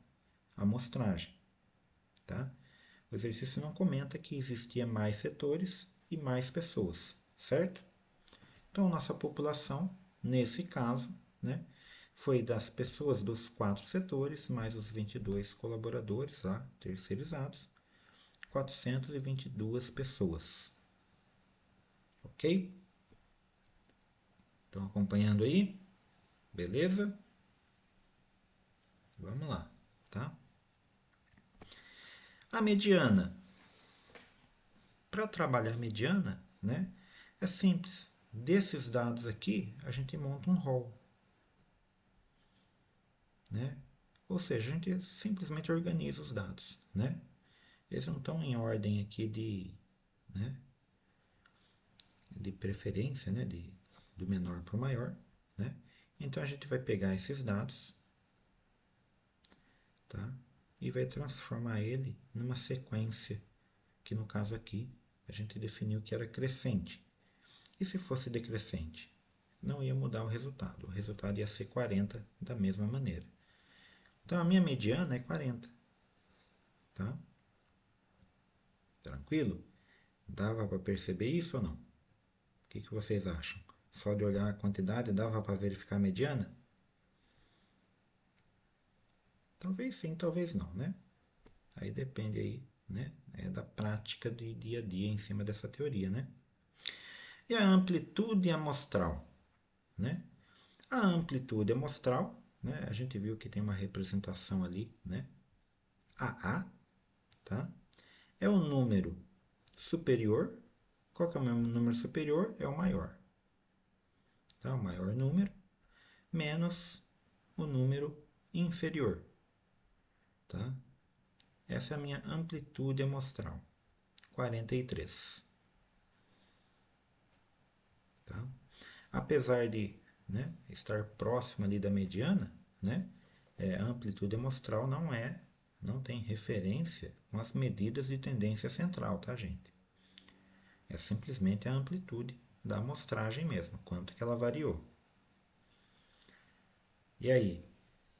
amostragem. Tá? O exercício não comenta que existia mais setores e mais pessoas, certo? Então, nossa população, nesse caso, né, foi das pessoas dos 4 setores, mais os 22 colaboradores lá, terceirizados, 422 pessoas. Ok? Estão acompanhando aí? Beleza? Vamos lá, tá? A mediana. Para trabalhar a mediana, né, é simples. Desses dados aqui, a gente monta um rol, né? Ou seja, a gente simplesmente organiza os dados, né? Eles não estão em ordem aqui né, de preferência, né, do menor para o maior, né? Então a gente vai pegar esses dados, tá? E vai transformar ele numa sequência, que no caso aqui a gente definiu que era crescente. E se fosse decrescente? Não ia mudar o resultado ia ser 40 da mesma maneira. Então a minha mediana é 40, tá? Tranquilo? Dava para perceber isso ou não? O que vocês acham? Só de olhar a quantidade dava para verificar a mediana? Talvez sim, talvez não, né? Aí depende aí, né? Da prática de dia a dia em cima dessa teoria, né? E a amplitude amostral, né? A amplitude amostral, né? A gente viu que tem uma representação ali, né? AA, tá? É o número superior. Qual que é o número superior? É o maior. Tá? O maior número menos o número inferior. Tá? Essa é a minha amplitude amostral, 43. Tá? Apesar de, né, estar próximo ali da mediana, né, a amplitude amostral não tem referência com as medidas de tendência central, tá, gente? É simplesmente a amplitude da amostragem mesmo, quanto que ela variou. E aí,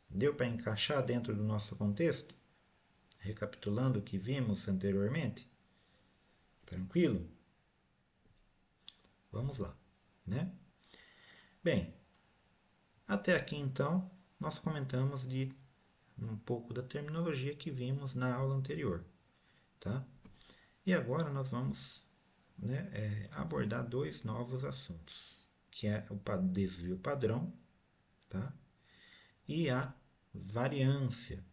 deu para encaixar dentro do nosso contexto? Recapitulando o que vimos anteriormente? Tranquilo? Vamos lá, né? Bem, até aqui então nós comentamos de um pouco da terminologia que vimos na aula anterior, tá? E agora nós vamos, né, abordar dois novos assuntos, que é o desvio padrão, tá? E a variância,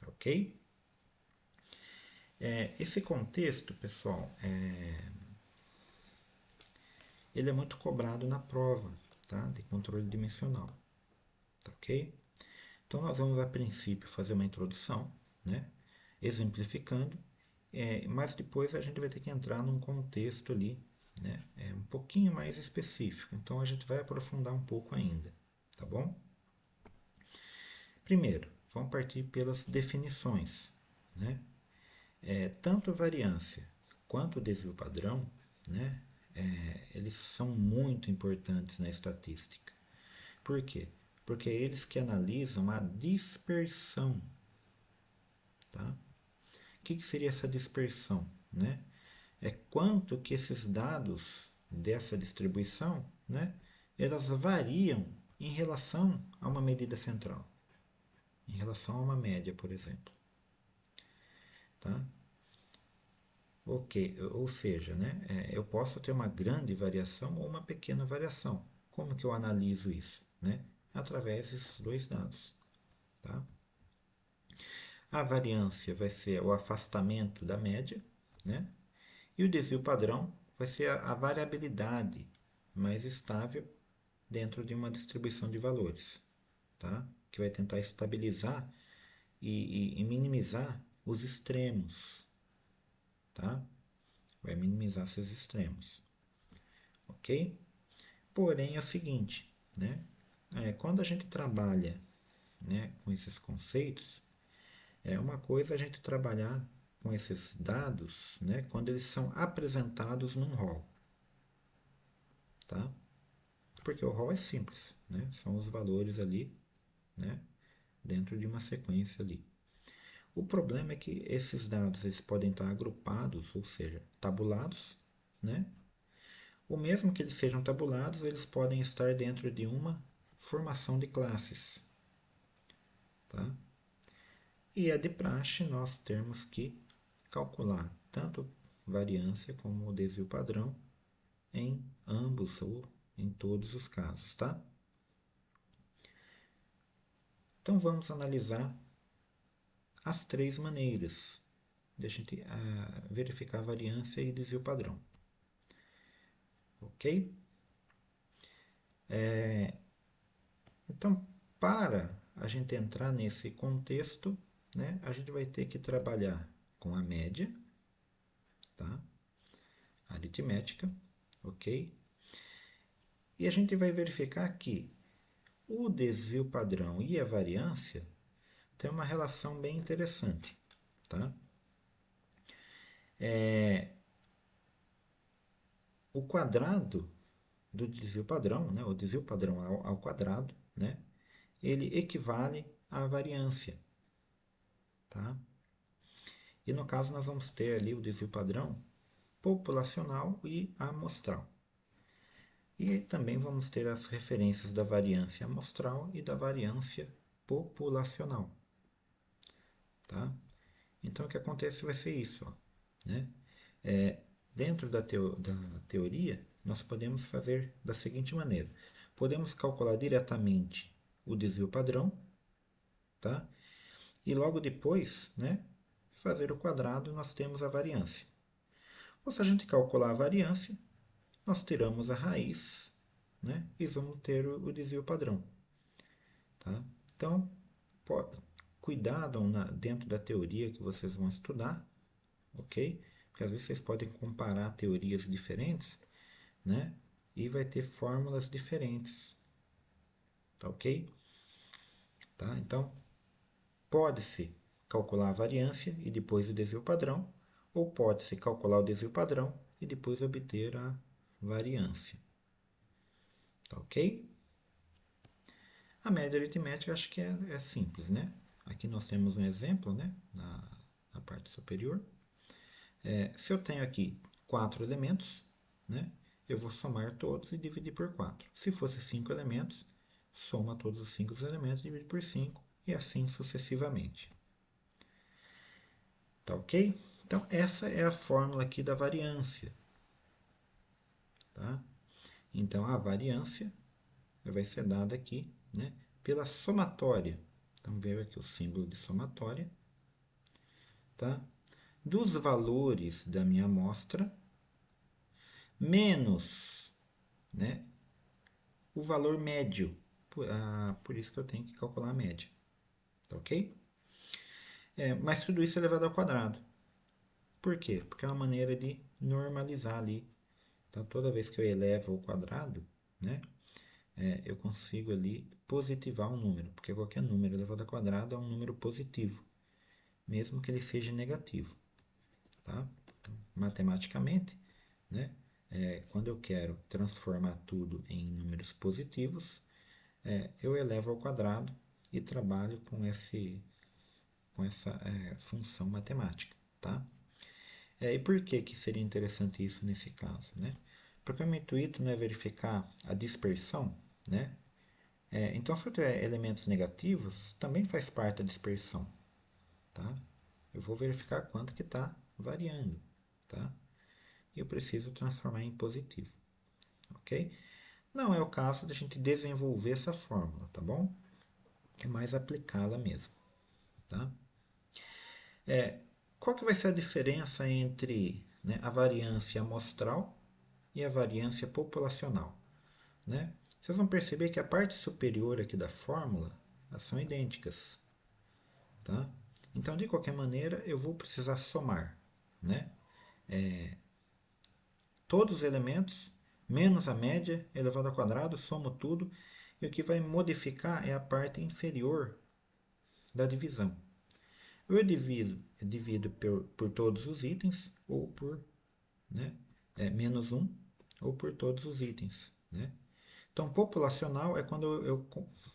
ok? Esse contexto, pessoal, ele é muito cobrado na prova, tá? De controle dimensional, tá ok? Então nós vamos a princípio fazer uma introdução, né? Exemplificando, mas depois a gente vai ter que entrar num contexto ali, né? Um pouquinho mais específico. Então a gente vai aprofundar um pouco ainda, tá bom? Primeiro, vamos partir pelas definições, né? Tanto variância quanto desvio padrão, né? Eles são muito importantes na estatística. Por quê? Porque é eles que analisam a dispersão. Tá? O que seria essa dispersão? Né? É quanto que esses dados dessa distribuição, né, elas variam em relação a uma medida central, em relação a uma média, por exemplo. Tá? Ok, ou seja, né, eu posso ter uma grande variação ou uma pequena variação. Como que eu analiso isso? Né? Através desses dois dados. Tá? A variância vai ser o afastamento da média, né? E o desvio padrão vai ser a variabilidade mais estável dentro de uma distribuição de valores, tá? Que vai tentar estabilizar e minimizar os extremos, tá? Vai minimizar esses extremos, ok? Porém é o seguinte, né? Quando a gente trabalha, né, com esses conceitos, é uma coisa a gente trabalhar com esses dados, né, quando eles são apresentados num rol, tá? Porque o rol é simples, né? São os valores ali, né, dentro de uma sequência ali. O problema é que esses dados eles podem estar agrupados, ou seja, tabulados, né? Ou mesmo que eles sejam tabulados, eles podem estar dentro de uma formação de classes, tá? E é de praxe nós termos que calcular tanto variância como o desvio padrão em ambos ou em todos os casos, tá? Então vamos analisar as três maneiras de a gente verificar a variância e desvio padrão. Ok? Então, para a gente entrar nesse contexto, né, a gente vai ter que trabalhar com a média, tá? Aritmética, ok? E a gente vai verificar que o desvio padrão e a variância têm uma relação bem interessante, tá? O quadrado do desvio padrão, né, o desvio padrão ao quadrado, né, ele equivale à variância, tá? E no caso nós vamos ter ali o desvio padrão populacional e amostral. E também vamos ter as referências da variância amostral e da variância populacional, tá? Então o que acontece vai ser isso, ó, né? Dentro da teoria, nós podemos fazer da seguinte maneira: podemos calcular diretamente o desvio padrão, tá? E logo depois, né, fazer o quadrado, nós temos a variância. Ou se a gente calcular a variância, nós tiramos a raiz, né, e vamos ter o desvio padrão, tá? Então, cuidado dentro da teoria que vocês vão estudar, ok? Porque às vezes vocês podem comparar teorias diferentes, né? E vai ter fórmulas diferentes, tá ok? Tá? Então, pode-se calcular a variância e depois o desvio padrão, ou pode-se calcular o desvio padrão e depois obter a variância, tá ok? A média aritmética acho que é simples, né? Aqui nós temos um exemplo, né? Na parte superior. Se eu tenho aqui 4 elementos, né? Eu vou somar todos e dividir por 4. Se fosse 5 elementos, soma todos os 5 elementos e divide por 5 e assim sucessivamente. Tá ok? Então, essa é a fórmula aqui da variância. Tá? Então, a variância vai ser dada aqui, né, pela somatória. Então, veio aqui o símbolo de somatória. Tá? Dos valores da minha amostra menos, né, o valor médio. Por isso que eu tenho que calcular a média. Tá ok? Mas tudo isso é elevado ao quadrado. Por quê? Porque é uma maneira de normalizar ali. Então, toda vez que eu elevo ao quadrado, né, eu consigo ali positivar um número, porque qualquer número elevado ao quadrado é um número positivo, mesmo que ele seja negativo. Tá? Então, matematicamente, né, quando eu quero transformar tudo em números positivos, eu elevo ao quadrado e trabalho com essa função matemática. Tá? E por que seria interessante isso nesse caso? Né? Porque o meu intuito não é verificar a dispersão, né? Então, se eu tiver elementos negativos, também faz parte da dispersão. Tá? Eu vou verificar quanto que está variando. Tá? E eu preciso transformar em positivo. Ok? Não é o caso da gente desenvolver essa fórmula, tá bom? É mais aplicá-la mesmo. Tá? Qual que vai ser a diferença entre, né, a variância amostral e a variância populacional? Né? Vocês vão perceber que a parte superior aqui da fórmula, elas são idênticas. Tá? Então, de qualquer maneira, eu vou precisar somar, né, todos os elementos, menos a média elevado ao quadrado, somo tudo, e o que vai modificar é a parte inferior da divisão. Eu divido por todos os itens, ou por, né, menos 1, ou por todos os itens. Né? Então, populacional é quando eu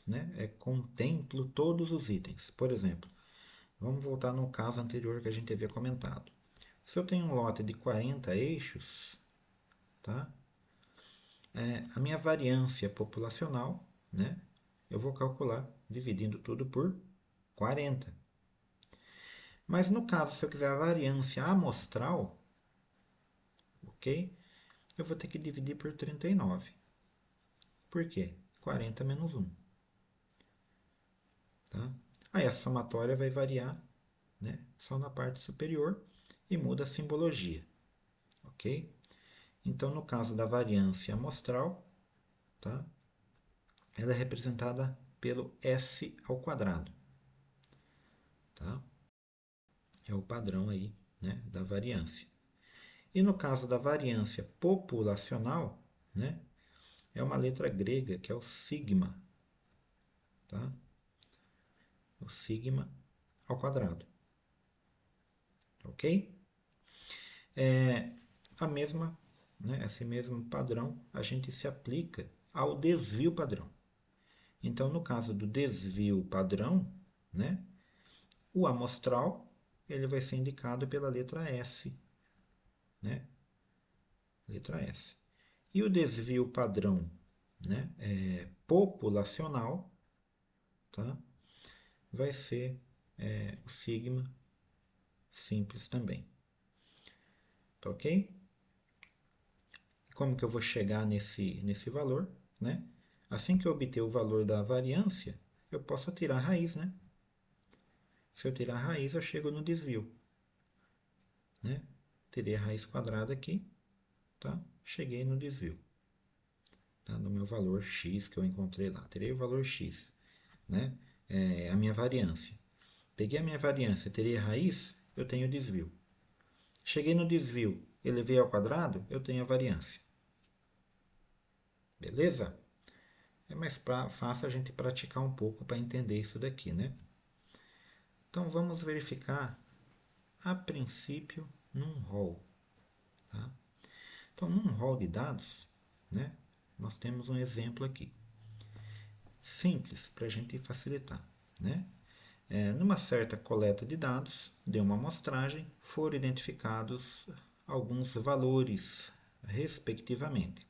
né, contemplo todos os itens. Por exemplo, vamos voltar no caso anterior que a gente havia comentado. Se eu tenho um lote de 40 eixos, tá? A minha variância populacional, né, eu vou calcular dividindo tudo por 40. Mas no caso, se eu quiser a variância amostral, ok? Eu vou ter que dividir por 39. Por quê? 40 menos 1. Tá? Aí a somatória vai variar, né, só na parte superior e muda a simbologia. Ok? Então, no caso da variância amostral, tá? Ela é representada pelo S ao quadrado. Tá? É o padrão aí, né, da variância. E no caso da variância populacional, né, é uma letra grega que é o sigma. Tá? O sigma ao quadrado. Ok? A mesma, né, esse mesmo padrão a gente se aplica ao desvio padrão. Então, no caso do desvio padrão, né, o amostral ele vai ser indicado pela letra S, né? Letra S. E o desvio padrão, né, populacional, tá? Vai ser o sigma simples também. Tá ok? E como que eu vou chegar nesse valor, né? Assim que eu obter o valor da variância, eu posso tirar a raiz, né? Se eu tirar a raiz, eu chego no desvio, né? Terei a raiz quadrada aqui, tá? Cheguei no desvio, tá? No meu valor x que eu encontrei lá. Terei o valor x, né? É a minha variância. Peguei a minha variância, terei a raiz, eu tenho o desvio. Cheguei no desvio, elevei ao quadrado, eu tenho a variância. Beleza? É mais fácil a gente praticar um pouco para entender isso daqui, né? Então vamos verificar a princípio num rol. Tá? Então, num rol de dados, né, nós temos um exemplo aqui. Simples, para a gente facilitar. Né? Numa certa coleta de dados, de uma amostragem, foram identificados alguns valores, respectivamente.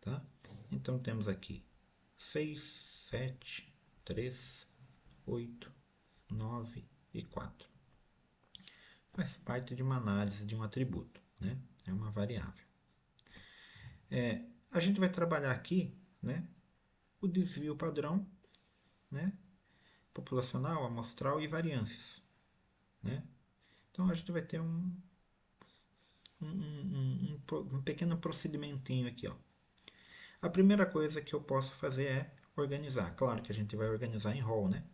Tá? Então, temos aqui 6, 7, 3, 8, 9 e 4. Faz parte de uma análise de um atributo, né? É uma variável. A gente vai trabalhar aqui, né, o desvio padrão, né, populacional, amostral e variâncias. Né? Então a gente vai ter um pequeno procedimentinho aqui. Ó. A primeira coisa que eu posso fazer é organizar. Claro que a gente vai organizar em rol, né?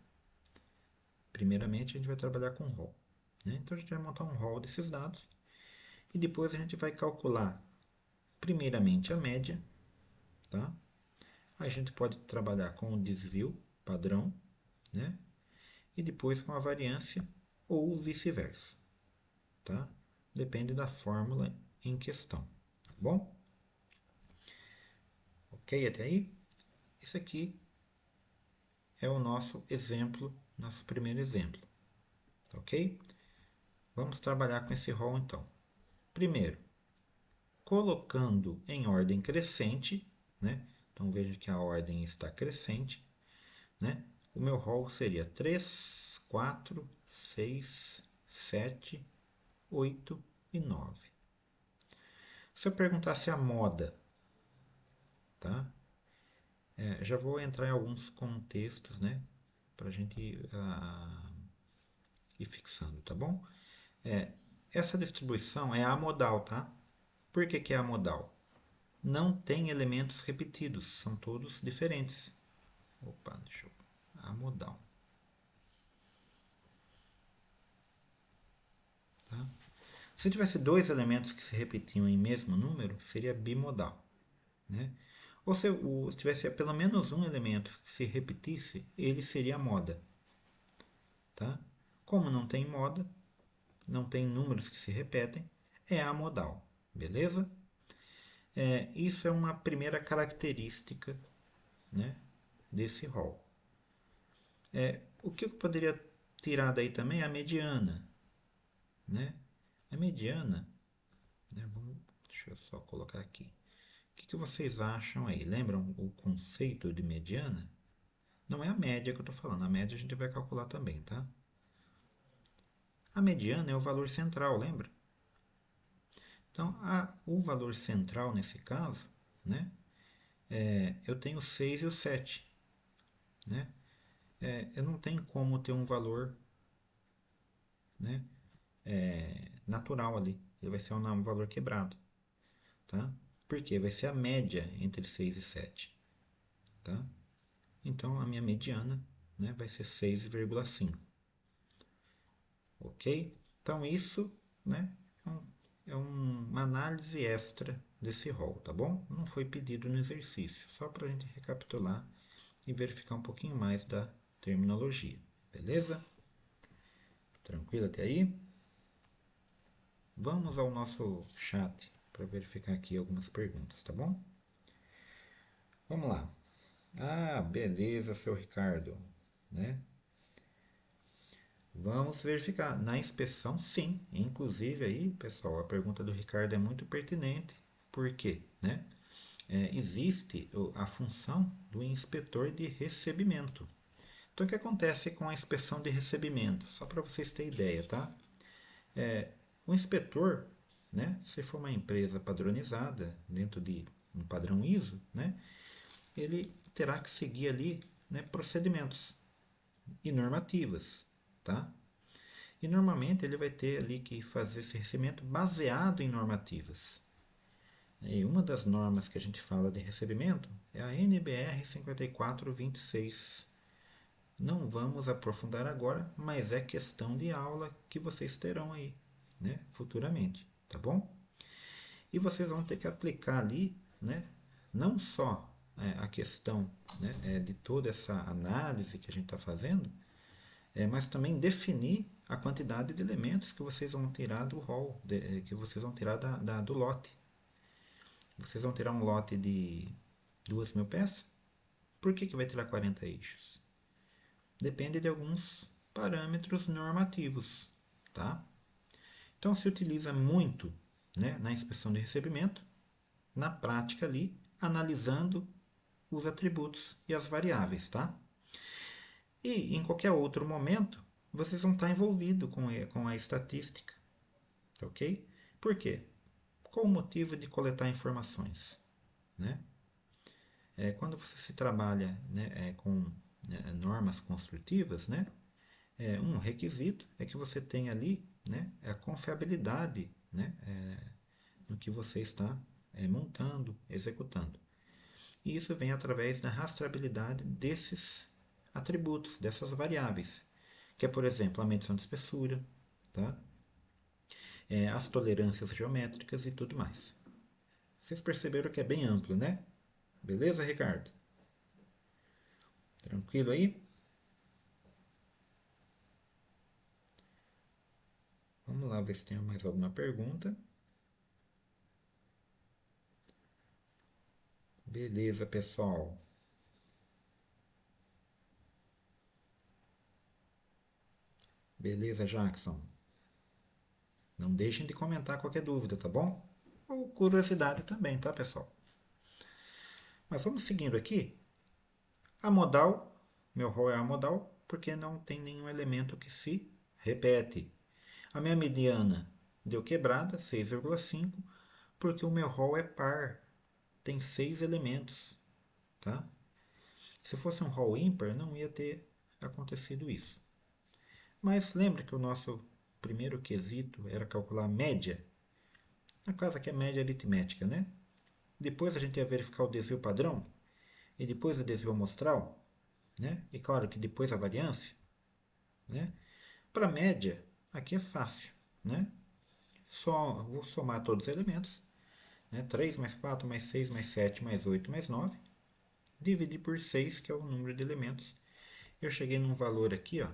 Primeiramente a gente vai trabalhar com rol. Né? Então a gente vai montar um rol desses dados e depois a gente vai calcular primeiramente a média. Tá? A gente pode trabalhar com o desvio padrão, né? E depois com a variância ou vice-versa. Tá? Depende da fórmula em questão. Tá bom? Ok até aí? Esse aqui é o nosso exemplo, nosso primeiro exemplo. Ok? Vamos trabalhar com esse rol então. Primeiro, colocando em ordem crescente, né? Então veja que a ordem está crescente, né? O meu rol seria 3, 4, 6, 7, 8 e 9. Se eu perguntasse a moda, tá? Já vou entrar em alguns contextos, né? Para a gente ir fixando, tá bom? Essa distribuição é amodal, tá? Por que é amodal? Não tem elementos repetidos, são todos diferentes. Opa, deixa eu... Amodal. Tá? Se tivesse dois elementos que se repetiam em mesmo número, seria bimodal. Né? Ou se tivesse pelo menos um elemento que se repetisse, ele seria moda. Tá? Como não tem moda, não tem números que se repetem, é amodal. Beleza? Isso é uma primeira característica, né, desse rol. O que eu poderia tirar daí também é a mediana. Né? A mediana, né, deixa eu só colocar aqui. O que vocês acham aí? Lembram o conceito de mediana? Não é a média que eu estou falando, a média a gente vai calcular também, tá? A mediana é o valor central, lembra? Então, o valor central nesse caso, né, eu tenho o 6 e o 7. Né? Eu não tenho como ter um valor, né, natural ali. Ele vai ser um valor quebrado. Tá? Porque vai ser a média entre 6 e 7. Tá? Então, a minha mediana, né, vai ser 6,5. Ok? Então, isso, né, uma análise extra desse rol, tá bom? Não foi pedido no exercício, só para a gente recapitular e verificar um pouquinho mais da terminologia. Beleza? Tranquilo até aí? Vamos ao nosso chat para verificar aqui algumas perguntas, tá bom? Vamos lá. Ah, beleza, seu Ricardo, né? Vamos verificar. Na inspeção, sim. Inclusive aí, pessoal, a pergunta do Ricardo é muito pertinente. Por quê, né? Existe a função do inspetor de recebimento. Então, o que acontece com a inspeção de recebimento? Só para vocês terem ideia, tá? O inspetor, né, se for uma empresa padronizada, dentro de um padrão ISO, né, ele terá que seguir ali, né, procedimentos e normativas, tá? E normalmente ele vai ter ali que fazer esse recebimento baseado em normativas. E uma das normas que a gente fala de recebimento é a NBR 5426. Não vamos aprofundar agora, mas é questão de aula que vocês terão aí, né, futuramente, tá bom? E vocês vão ter que aplicar ali, né, não só a questão, né, de toda essa análise que a gente está fazendo, mas também definir a quantidade de elementos que vocês vão tirar do rol, que vocês vão tirar do lote. Vocês vão tirar um lote de 2.000 peças. Por que vai tirar 40 eixos? Depende de alguns parâmetros normativos, tá? Então se utiliza muito, né, na inspeção de recebimento, na prática ali, analisando os atributos e as variáveis, tá? E em qualquer outro momento, vocês vão estar envolvidos com a estatística, tá ok? Por quê? Qual o motivo de coletar informações, né? Quando você se trabalha, né, com normas construtivas, né, um requisito é que você tenha ali, né, a confiabilidade, né, no que você está montando, executando. E isso vem através da rastreabilidade desses atributos, dessas variáveis, que é, por exemplo, a medição de espessura, tá? As tolerâncias geométricas e tudo mais. Vocês perceberam que é bem amplo, né? Beleza, Ricardo? Tranquilo aí? Vamos lá ver se tem mais alguma pergunta. Beleza, pessoal. Beleza, Jackson. Não deixem de comentar qualquer dúvida, tá bom? Ou curiosidade também, tá, pessoal? Mas vamos seguindo aqui. A modal, meu rol é a modal, porque não tem nenhum elemento que se repete. A minha mediana deu quebrada, 6,5, porque o meu rol é par, tem 6 elementos, tá? Se fosse um rol ímpar, não ia ter acontecido isso. Mas lembra que o nosso primeiro quesito era calcular a média? No caso aqui é média aritmética, né? Depois a gente ia verificar o desvio padrão e depois o desvio amostral, né? E claro que depois a variância, né? Para média, aqui é fácil, né? Só vou somar todos os elementos, né? 3 mais 4 mais 6 mais 7 mais 8 mais 9, dividir por 6, que é o número de elementos. Eu cheguei num valor aqui, ó,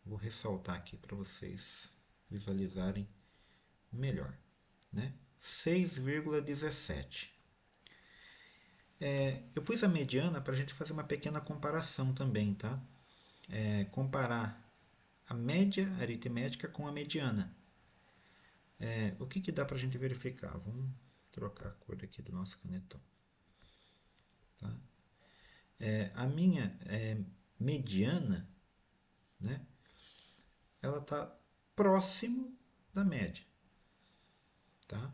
vou ressaltar aqui para vocês visualizarem melhor, né? 6,17. Eu pus a mediana para a gente fazer uma pequena comparação também, tá? Comparar a média aritmética com a mediana. O que dá para a gente verificar? Vamos trocar a cor aqui do nosso canetão. Tá? A minha mediana, né? Ela está próximo da média, tá?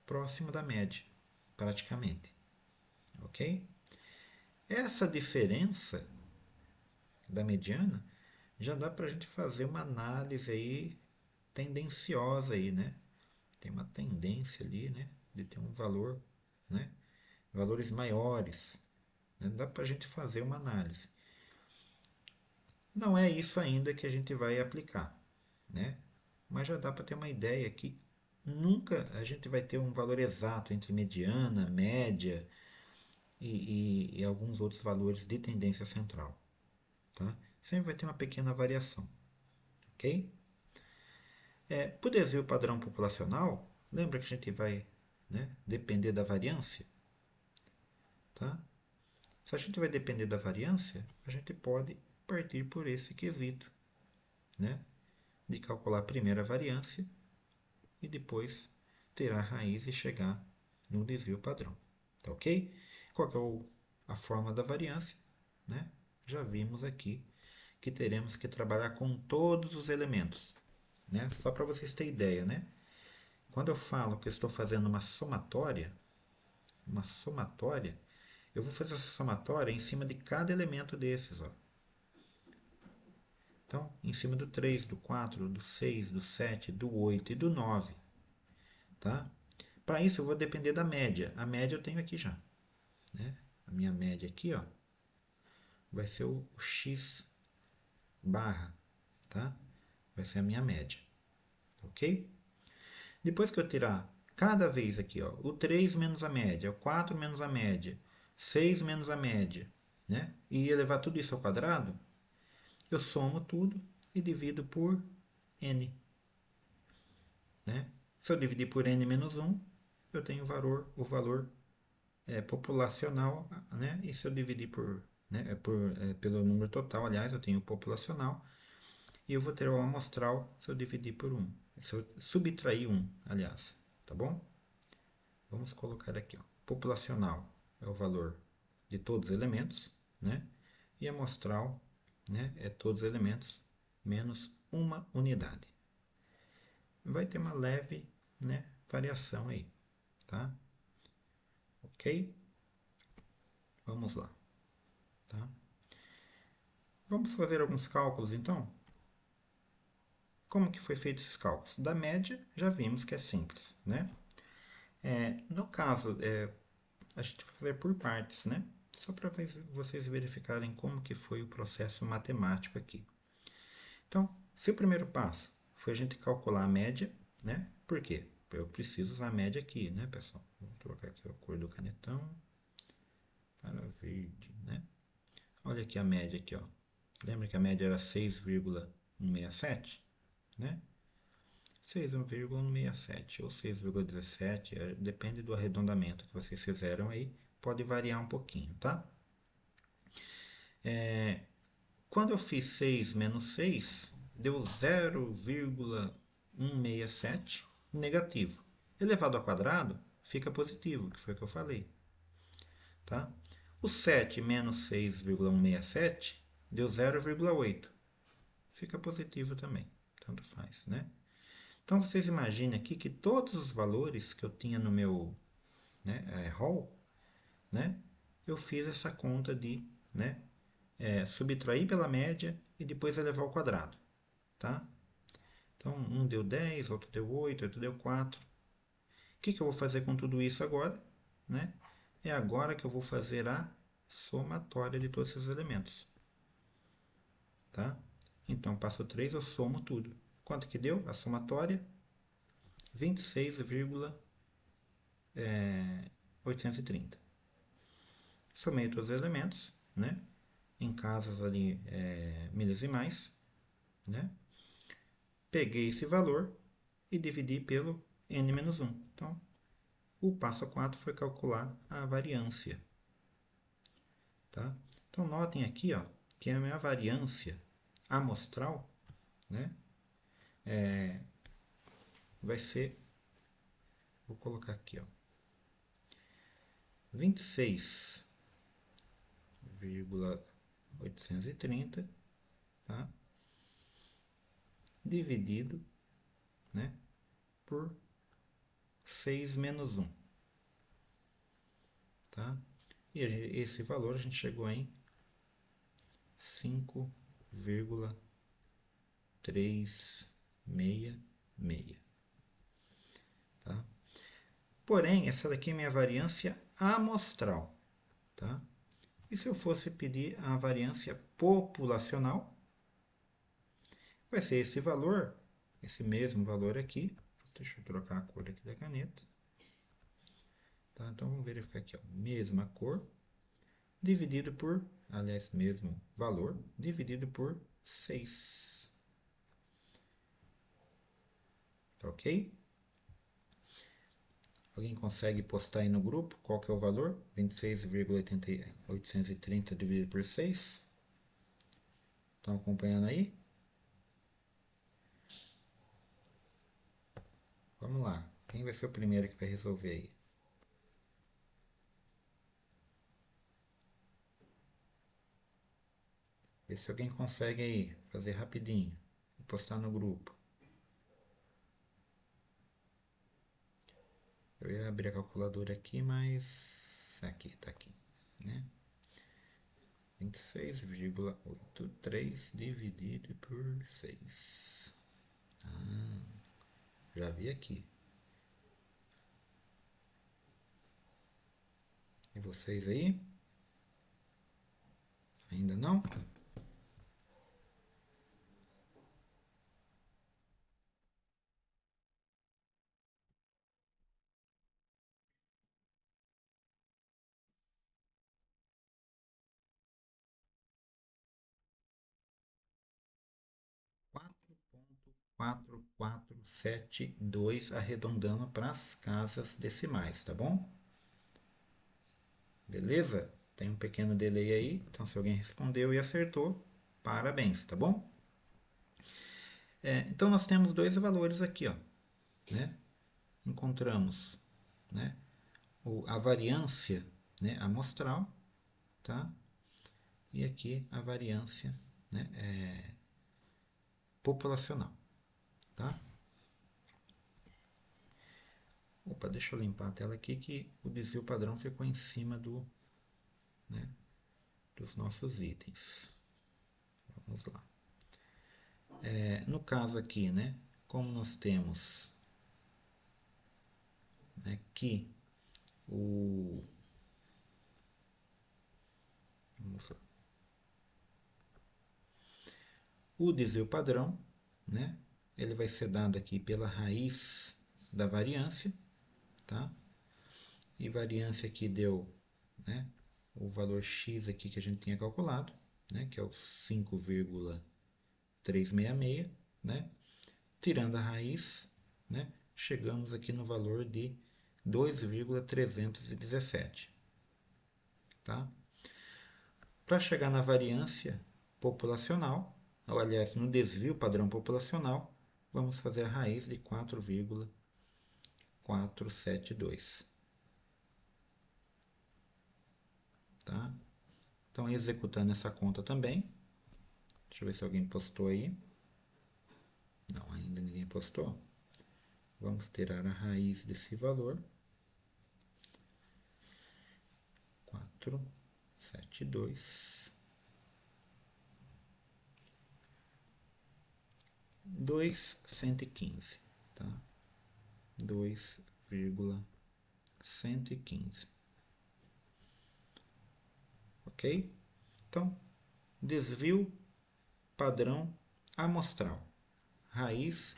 Próximo da média, praticamente, ok? Essa diferença da mediana já dá para a gente fazer uma análise aí tendenciosa aí, né? Tem uma tendência ali, né? De ter um valor, né? Valores maiores, né? Dá para a gente fazer uma análise. Não é isso ainda que a gente vai aplicar, né? Mas já dá para ter uma ideia que nunca a gente vai ter um valor exato entre mediana, média e alguns outros valores de tendência central, tá? Sempre vai ter uma pequena variação, ok? Para o desvio padrão populacional, lembra que a gente vai, né, depender da variância, tá? Se a gente vai depender da variância, a gente pode partir por esse quesito, né, de calcular primeiro a variância e depois tirar a raiz e chegar no desvio padrão, tá ok? Qual que é a forma da variância, né? Já vimos aqui que teremos que trabalhar com todos os elementos, né? Só para vocês terem ideia, né? Quando eu falo que eu estou fazendo uma somatória, eu vou fazer essa somatória em cima de cada elemento desses, ó. Então, em cima do 3, do 4, do 6, do 7, do 8 e do 9, tá? Para isso eu vou depender da média. A média eu tenho aqui já, né? A minha média aqui, ó, vai ser o x barra, tá? Vai ser a minha média, ok? Depois que eu tirar cada vez aqui, ó, o 3 menos a média, o 4 menos a média, 6 menos a média, né? E elevar tudo isso ao quadrado, eu somo tudo e divido por n, né? Se eu dividir por n menos 1, eu tenho o valor populacional, né? E se eu dividir né, pelo número total, aliás, eu tenho o populacional, e eu vou ter o amostral se eu dividir por 1, se eu subtrair 1, aliás, tá bom? Vamos colocar aqui, ó, populacional é o valor de todos os elementos, né? E amostral, né, é todos os elementos menos uma unidade. Vai ter uma leve, né, variação aí, tá? Ok? Vamos lá, tá? Vamos fazer alguns cálculos então? Como que foi feito esses cálculos? Da média, já vimos que é simples, né? No caso, a gente vai fazer por partes, né? Só para vocês verificarem como que foi o processo matemático aqui. Então, se o primeiro passo foi a gente calcular a média, né? Por quê? Eu preciso usar a média aqui, né, pessoal? Vou trocar aqui a cor do canetão para verde, né? Olha aqui a média aqui, ó. Lembra que a média era 6,167, né? 6,167 ou 6,17, depende do arredondamento que vocês fizeram aí, pode variar um pouquinho, tá? Quando eu fiz 6 menos 6, deu 0,167 negativo. Elevado ao quadrado, fica positivo, que foi o que eu falei. Tá? O 7 menos 6,167 deu 0,8. Fica positivo também, tanto faz, né? Então, vocês imaginem aqui que todos os valores que eu tinha no meu, né, rol, né, eu fiz essa conta de, né, subtrair pela média e depois elevar ao quadrado, tá? Então, um deu 10, outro deu 8, outro deu 4. O que eu vou fazer com tudo isso agora? Né? É agora que eu vou fazer a somatória de todos esses elementos. Tá? Então, passo 3, eu somo tudo. Quanto que deu? A somatória? 26,830. Somei todos os elementos, né? Em casas ali milesimais, né? Peguei esse valor e dividi pelo n-1. Então, o passo 4 foi calcular a variância. Tá? Então, notem aqui, ó, que a minha variância amostral, né, vai ser, vou colocar aqui, ó, 26,830, tá? Dividido, né, por 6 menos 1. Tá? E esse valor a gente chegou em 5,366. Tá? Porém, essa daqui é minha variância amostral. Tá? E se eu fosse pedir a variância populacional, vai ser esse valor, esse mesmo valor aqui. Deixa eu trocar a cor aqui da caneta. Tá? Então vamos verificar aqui, ó, mesma cor, dividido por, aliás, mesmo valor, dividido por 6. Tá ok? Alguém consegue postar aí no grupo qual que é o valor? 26,830 dividido por 6. Estão acompanhando aí? Vamos lá. Quem vai ser o primeiro que vai resolver aí? Vê se alguém consegue aí fazer rapidinho e postar no grupo. Eu ia abrir a calculadora aqui, mas aqui, tá aqui, né? 26,83 dividido por 6. Já vi aqui. E vocês aí? Ainda não? Quatro ponto quatro quatro sete dois arredondando para as casas decimais, tá bom? Beleza? Tem um pequeno delay aí, então se alguém respondeu e acertou, parabéns, tá bom? Então nós temos dois valores aqui, ó, né? Encontramos, né, a variância, né, amostral, tá? E aqui a variância, né, populacional, tá? Opa, deixa eu limpar a tela aqui que o desvio padrão ficou em cima né, dos nossos itens. Vamos lá. No caso aqui, né, como nós temos, né, que vamos lá, o desvio padrão, né, ele vai ser dado aqui pela raiz da variância, tá? E variância aqui deu, né, o valor x aqui que a gente tinha calculado, né, que é o 5,366, né? Tirando a raiz, né, chegamos aqui no valor de 2,317. Tá? Para chegar na variância populacional, ou aliás, no desvio padrão populacional, vamos fazer a raiz de 4,472. Tá? Então, executando essa conta também, deixa eu ver se alguém postou aí. Não, ainda ninguém postou. Vamos tirar a raiz desse valor. 472. 2,115, tá? 2,115. Ok? Então, desvio padrão amostral, raiz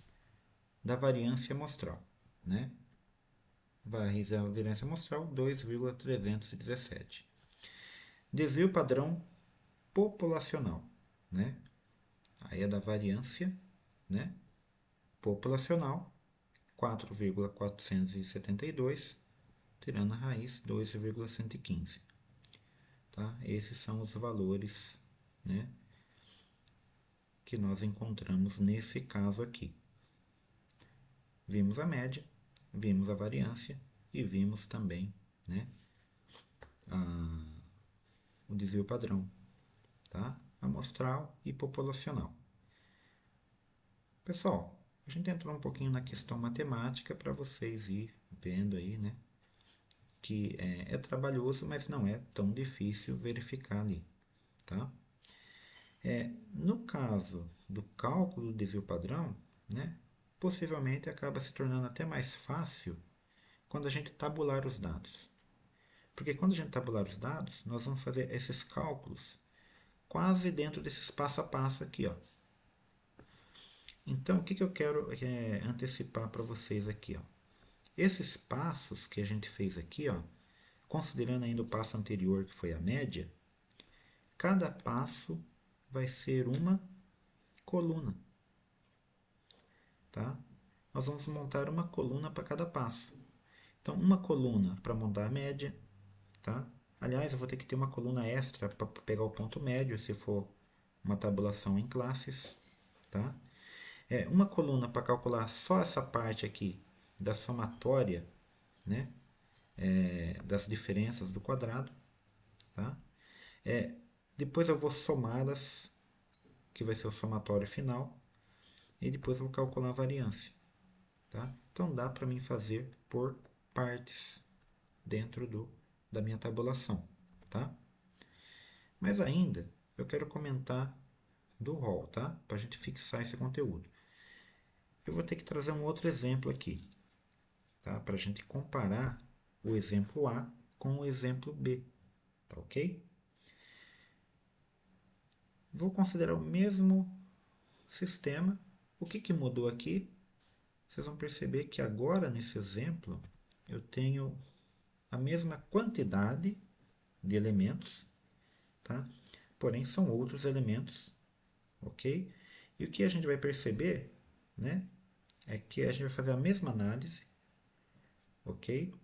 da variância amostral, né? Raiz da variância amostral 2,317. Desvio padrão populacional, né? Aí é da variância, né? Populacional 4,472, tirando a raiz 2,115. Tá? Esses são os valores, né, que nós encontramos nesse caso aqui. Vimos a média, vimos a variância e vimos também, né, o desvio padrão, tá? Amostral e populacional. Pessoal, a gente entrou um pouquinho na questão matemática para vocês ir vendo aí, né, que é trabalhoso, mas não é tão difícil verificar ali, tá? No caso do cálculo do desvio padrão, né, possivelmente acaba se tornando até mais fácil quando a gente tabular os dados. Porque quando a gente tabular os dados, nós vamos fazer esses cálculos quase dentro desse passo a passo aqui, ó. Então, o que eu quero antecipar para vocês aqui, ó? Esses passos que a gente fez aqui, ó, considerando ainda o passo anterior, que foi a média, cada passo vai ser uma coluna, tá? Nós vamos montar uma coluna para cada passo. Então, uma coluna para montar a média, tá? Aliás, eu vou ter que ter uma coluna extra para pegar o ponto médio, se for uma tabulação em classes, tá? Uma coluna para calcular só essa parte aqui da somatória, né? Das diferenças do quadrado, tá? Depois eu vou somá-las, que vai ser o somatório final, e depois eu vou calcular a variância, tá? Então dá para mim fazer por partes dentro da minha tabulação, tá? Mas ainda eu quero comentar do rol, tá? Para a gente fixar esse conteúdo. Eu vou ter que trazer um outro exemplo aqui, tá? Para a gente comparar o exemplo A com o exemplo B, tá ok? Vou considerar o mesmo sistema. O que mudou aqui? Vocês vão perceber que agora, nesse exemplo, eu tenho a mesma quantidade de elementos, tá? Porém, são outros elementos, ok? E o que a gente vai perceber, né, é que a gente vai fazer a mesma análise, ok?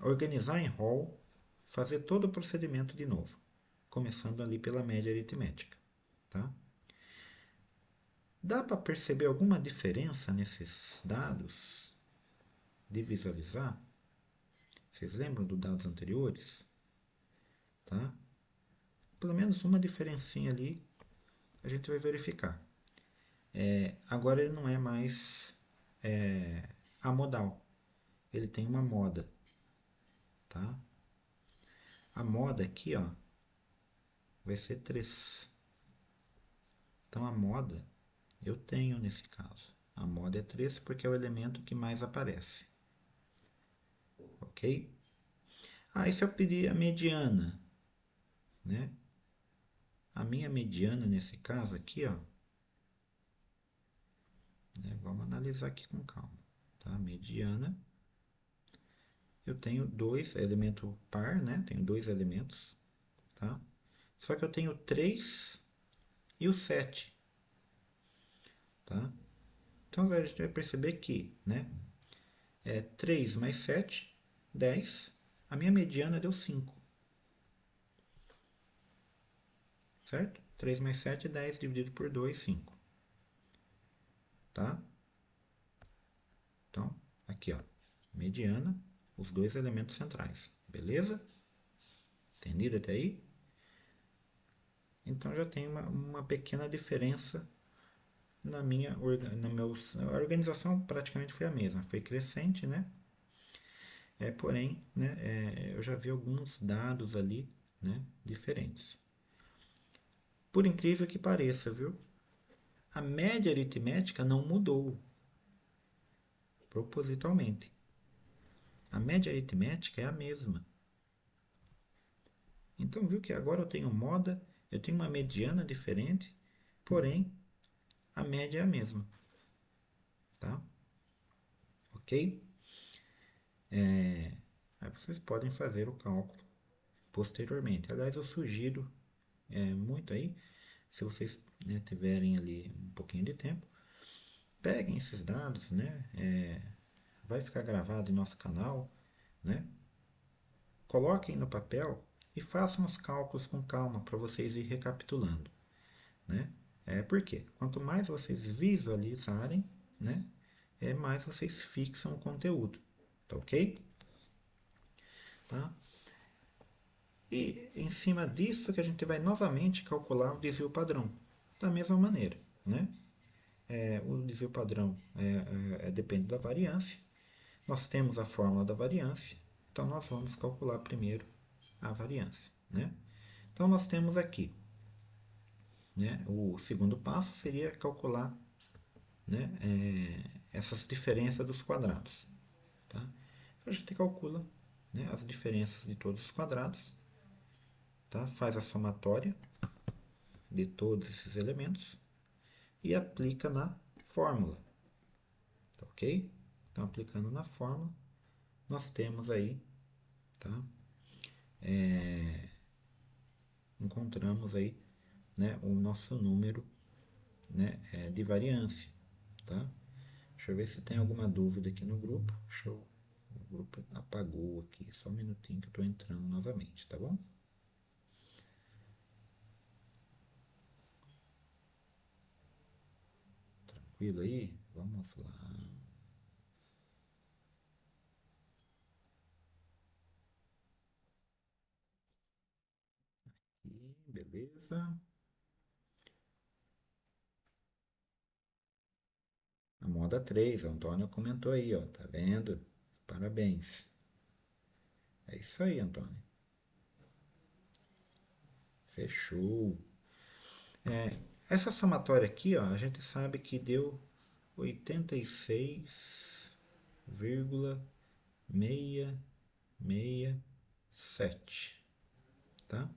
Organizar em rol, fazer todo o procedimento de novo, começando ali pela média aritmética, tá? Dá para perceber alguma diferença nesses dados de visualizar? Vocês lembram dos dados anteriores? Tá? Pelo menos uma diferencinha ali a gente vai verificar. Agora ele não é mais amodal. Ele tem uma moda. Tá? A moda aqui, ó, vai ser 3. Então a moda eu tenho nesse caso. A moda é 3 porque é o elemento que mais aparece. Ok? E se eu pedir a mediana, né? A minha mediana nesse caso aqui, ó, né? Vamos analisar aqui com calma. Tá? Mediana, eu tenho dois elementos par, né? Tenho dois elementos, tá? Só que eu tenho 3 e o 7, tá? Então a gente vai perceber que, né? 3 mais 7, 10. A minha mediana deu 5. Certo? 3 mais 7, 10 dividido por 2, 5. Tá? Então, aqui, ó. Mediana, os dois elementos centrais. Beleza? Entendido até aí? Então já tem uma pequena diferença na minha a organização praticamente foi a mesma, foi crescente, né? Porém, né, eu já vi alguns dados ali, né, diferentes. Por incrível que pareça, viu? A média aritmética não mudou propositalmente. A média aritmética é a mesma. Então, viu que agora eu tenho moda, eu tenho uma mediana diferente, porém a média é a mesma. Tá? Ok? Aí vocês podem fazer o cálculo posteriormente. Aliás, eu sugiro muito aí, se vocês, né, tiverem ali um pouquinho de tempo, peguem esses dados, né? Vai ficar gravado em nosso canal, né? Coloquem no papel e façam os cálculos com calma para vocês ir recapitulando, né? Por quê? Quanto mais vocês visualizarem, né, mais vocês fixam o conteúdo, tá ok? Tá? E em cima disso que a gente vai novamente calcular o desvio padrão, da mesma maneira, né? O desvio padrão depende da variância. Nós temos a fórmula da variância, então nós vamos calcular primeiro a variância, né? Então nós temos aqui, né, o segundo passo seria calcular, né, essas diferenças dos quadrados, tá? Então a gente calcula né, as diferenças de todos os quadrados, tá? Faz a somatória de todos esses elementos e aplica na fórmula, tá ok? Então, aplicando na fórmula, nós temos aí, tá? Encontramos aí, né, o nosso número, né, de variância, tá? Deixa eu ver se tem alguma dúvida aqui no grupo. O grupo apagou aqui, só um minutinho que eu estou entrando novamente, tá bom? Tranquilo aí? Vamos lá. E beleza. A moda 3, o Antônio comentou aí, ó, tá vendo? Parabéns. É isso aí, Antônio. Fechou. Essa somatória aqui, ó, a gente sabe que deu 86,667, tá? O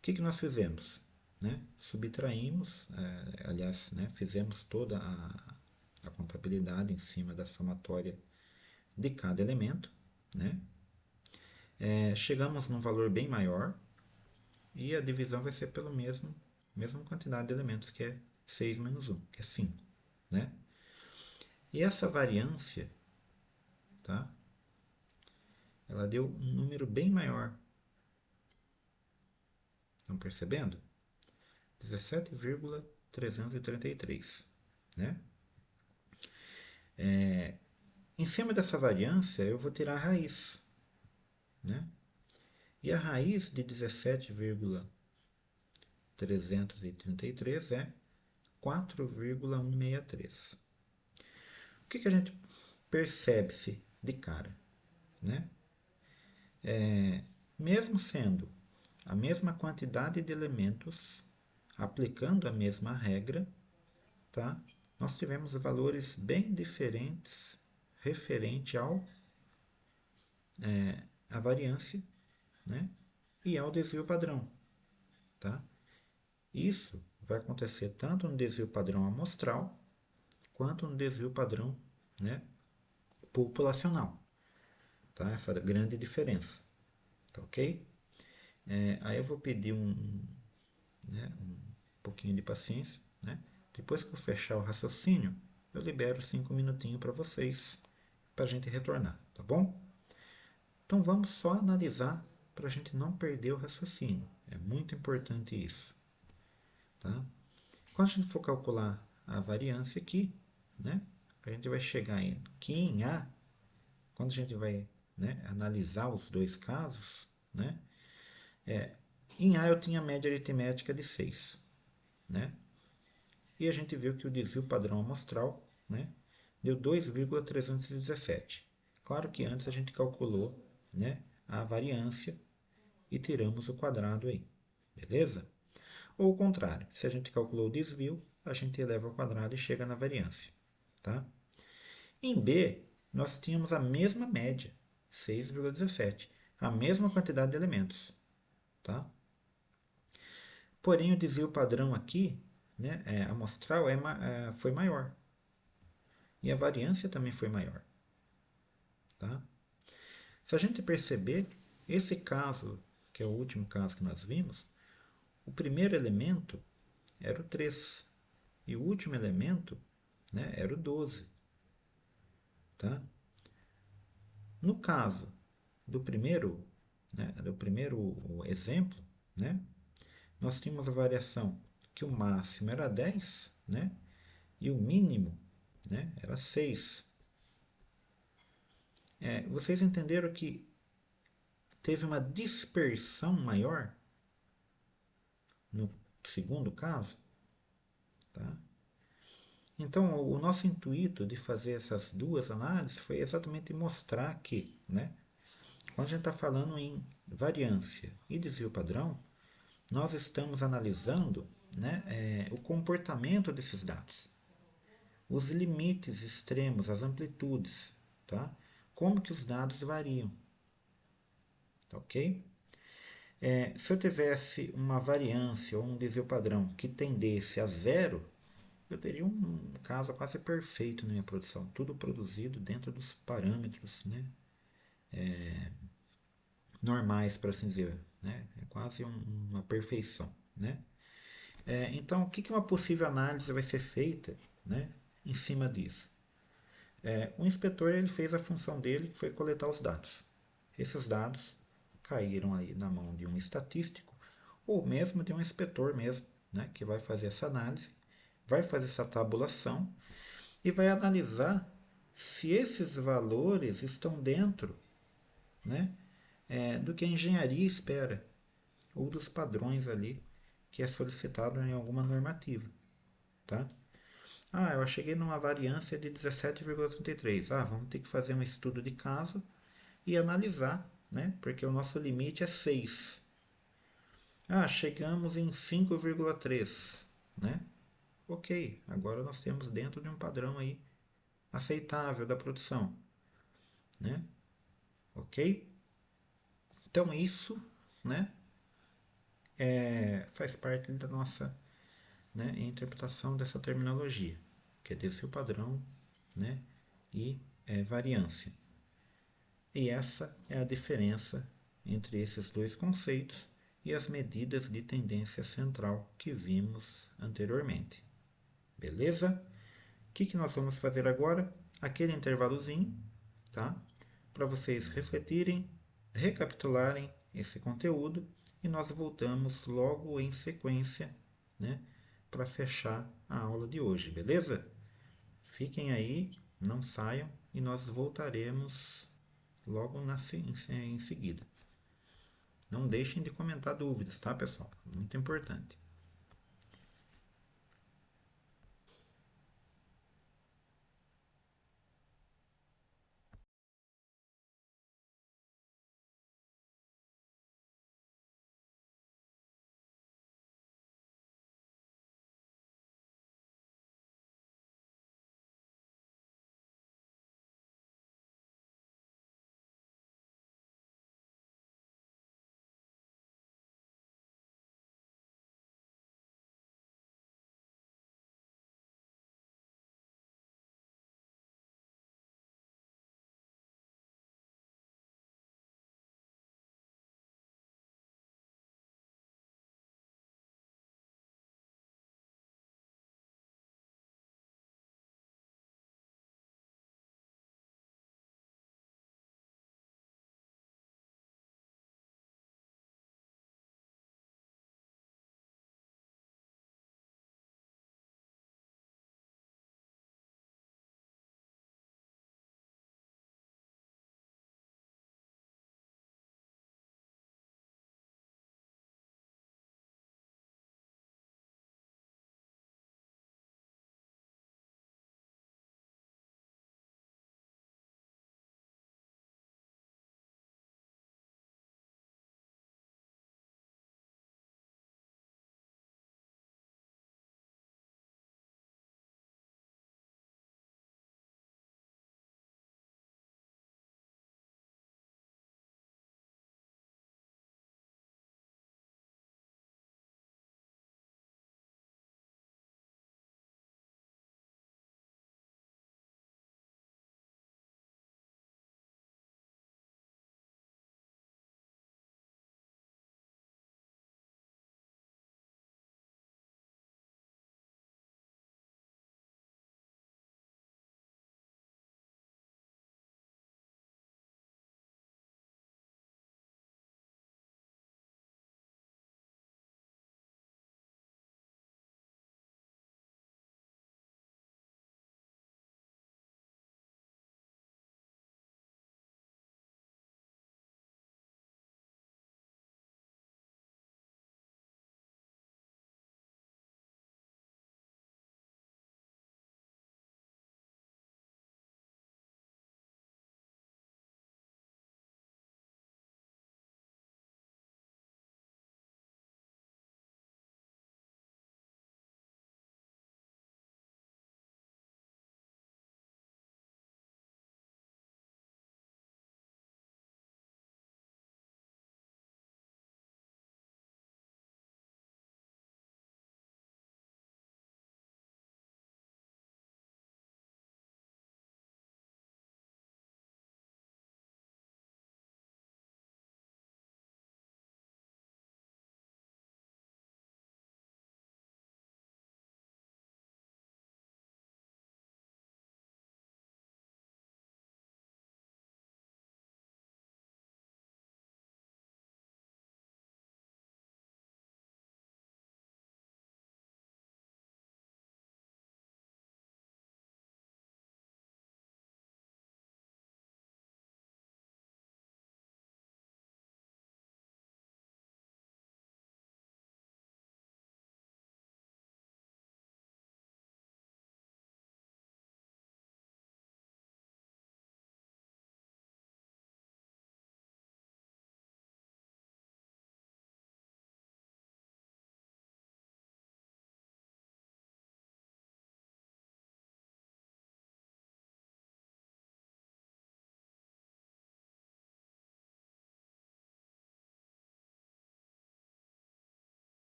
que nós fizemos? Né? Subtraímos, aliás, né, fizemos toda a contabilidade em cima da somatória de cada elemento, né? Chegamos num valor bem maior e a divisão vai ser pela mesma quantidade de elementos, que é 6 menos 1, que é 5, né? E essa variância, tá? Ela deu um número bem maior. Estão percebendo? 17,333, né? Em cima dessa variância, eu vou tirar a raiz, né? E a raiz de 17,333 é 4,163. O que a gente percebe-se de cara, né? Mesmo sendo a mesma quantidade de elementos, aplicando a mesma regra, tá? Nós tivemos valores bem diferentes referente à variância, né? E ao desvio padrão, tá? Isso vai acontecer tanto no desvio padrão amostral quanto no desvio padrão, né, populacional, tá? Essa grande diferença, tá ok? Aí eu vou pedir um pouquinho de paciência, né? Depois que eu fechar o raciocínio, eu libero 5 minutinhos para vocês, para a gente retornar, tá bom? Então vamos só analisar para a gente não perder o raciocínio. É muito importante isso, tá? Quando a gente for calcular a variância aqui, né, a gente vai chegar aqui em A, quando a gente vai, né, analisar os dois casos, né, em A eu tinha a média aritmética de 6, né, e a gente viu que o desvio padrão amostral, né, deu 2,317. Claro que antes a gente calculou, né, a variância e tiramos o quadrado aí, beleza? Ou o contrário, se a gente calculou o desvio, a gente eleva ao quadrado e chega na variância, tá? Em B, nós tínhamos a mesma média, 6,17, a mesma quantidade de elementos, tá? Porém, o desvio padrão aqui, né, amostral, foi maior. E a variância também foi maior, tá? Se a gente perceber, esse caso, que é o último caso que nós vimos, o primeiro elemento era o 3 e o último elemento, né, era o 12. Tá? No caso do primeiro exemplo, né, nós tínhamos a variação que o máximo era 10, né, e o mínimo, né, era 6. Vocês entenderam que teve uma dispersão maior no segundo caso? Tá? Então, o nosso intuito de fazer essas duas análises foi exatamente mostrar que, né, quando a gente está falando em variância e desvio padrão, nós estamos analisando, né, o comportamento desses dados, os limites extremos, as amplitudes, tá? Como que os dados variam. ok? Se eu tivesse uma variância ou um desvio padrão que tendesse a zero, eu teria um caso quase perfeito na minha produção, tudo produzido dentro dos parâmetros, né, normais, para assim dizer, né? É quase uma perfeição, né? Então, o que que uma possível análise vai ser feita, né, em cima disso? O inspetor ele fez a função dele, que foi coletar os dados. Esses dados caíram aí na mão de um estatístico ou mesmo de um inspetor mesmo, né, que vai fazer essa análise, vai fazer essa tabulação e vai analisar se esses valores estão dentro, né, do que a engenharia espera ou dos padrões ali que é solicitado em alguma normativa, tá? Eu cheguei numa variância de 17,33. Vamos ter que fazer um estudo de caso e analisar, né? Porque o nosso limite é 6. Chegamos em 5,3, né? Ok, agora nós temos dentro de um padrão aí aceitável da produção, né? Ok? Então isso, né, faz parte da nossa, né, interpretação dessa terminologia, que é desvio padrão, né, e variância. E essa é a diferença entre esses dois conceitos e as medidas de tendência central que vimos anteriormente. Beleza? O que nós vamos fazer agora? Aquele intervalozinho, tá? Para vocês refletirem, recapitularem esse conteúdo e nós voltamos logo em sequência, né, para fechar a aula de hoje, beleza? Fiquem aí, não saiam e nós voltaremos logo em seguida. Não deixem de comentar dúvidas, tá, pessoal? Muito importante.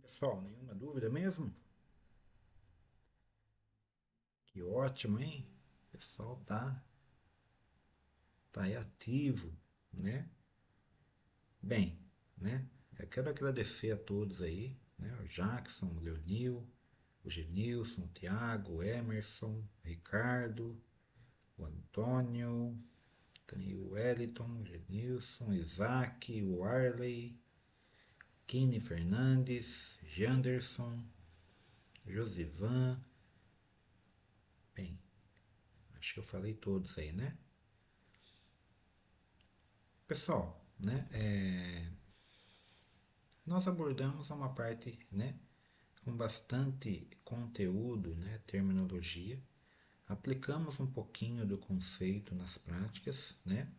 Pessoal, nenhuma dúvida mesmo? Que ótimo, hein? O pessoal tá aí ativo, né? Bem, né? Eu quero agradecer a todos aí, né? O Jackson, o Leonil, o Genilson, o Thiago, o Emerson, o Ricardo, o Antônio, tem o Wellington, o Genilson, o Isaac, o Arley, Kine Fernandes, Janderson, Josivan. Bem, acho que eu falei todos aí, né? Pessoal, né? Nós abordamos uma parte, né? Com bastante conteúdo, né? Terminologia. Aplicamos um pouquinho do conceito nas práticas, né?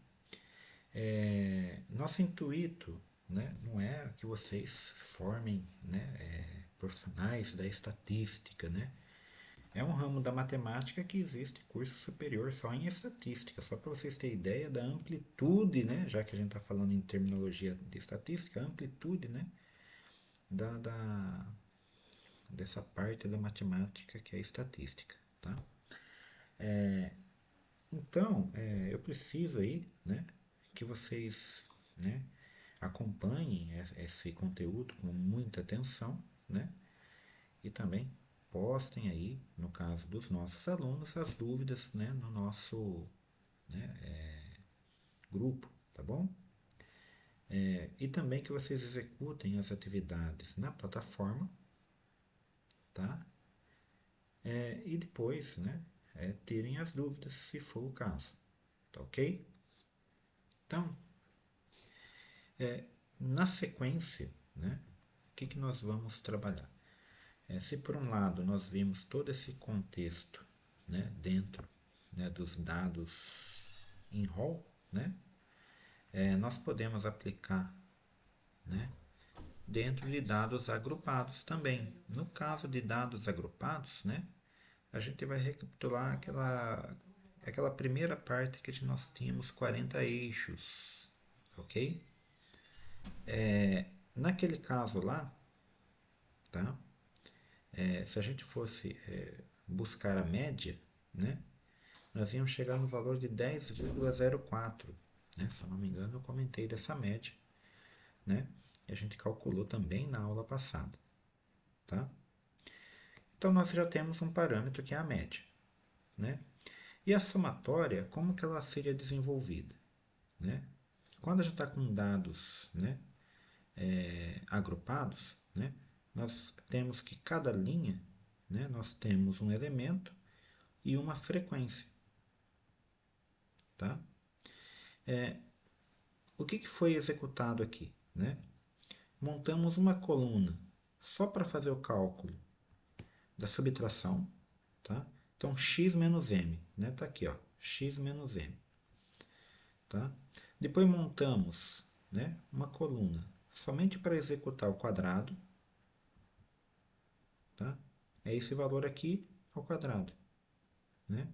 Nosso intuito, né? Não é que vocês formem, né? Profissionais da estatística, né? É um ramo da matemática que existe curso superior só em estatística, só para vocês terem ideia da amplitude, né? Já que a gente está falando em terminologia de estatística, a amplitude, né? Da, da, dessa parte da matemática que é a estatística, tá? Então, eu preciso aí, né? Que vocês, né? Acompanhem esse conteúdo com muita atenção, né? E também postem aí, no caso dos nossos alunos, as dúvidas, né? No nosso grupo, tá bom? E também que vocês executem as atividades na plataforma, tá? E depois, né, tirem as dúvidas se for o caso, tá ok? Então, na sequência, né, o que nós vamos trabalhar? Se por um lado nós vimos todo esse contexto, né, dentro, né, dos dados em rol, né, nós podemos aplicar, né, dentro de dados agrupados também. No caso de dados agrupados, né, a gente vai recapitular aquela primeira parte que nós tínhamos 40 eixos, ok? Naquele caso lá, tá? Se a gente fosse buscar a média, né, nós íamos chegar no valor de 10,04. Né? Se eu não me engano, eu comentei dessa média, né? E a gente calculou também na aula passada, tá? Então nós já temos um parâmetro que é a média, né? E a somatória, como que ela seria desenvolvida, né? Quando a gente está com dados, né, agrupados, né, nós temos que cada linha, né, nós temos um elemento e uma frequência, tá? O que foi executado aqui, né? Montamos uma coluna só para fazer o cálculo da subtração, tá? Então x menos m, né? Tá aqui, ó, x menos m, tá? Depois montamos, né, uma coluna somente para executar o quadrado, tá? É esse valor aqui ao quadrado, né?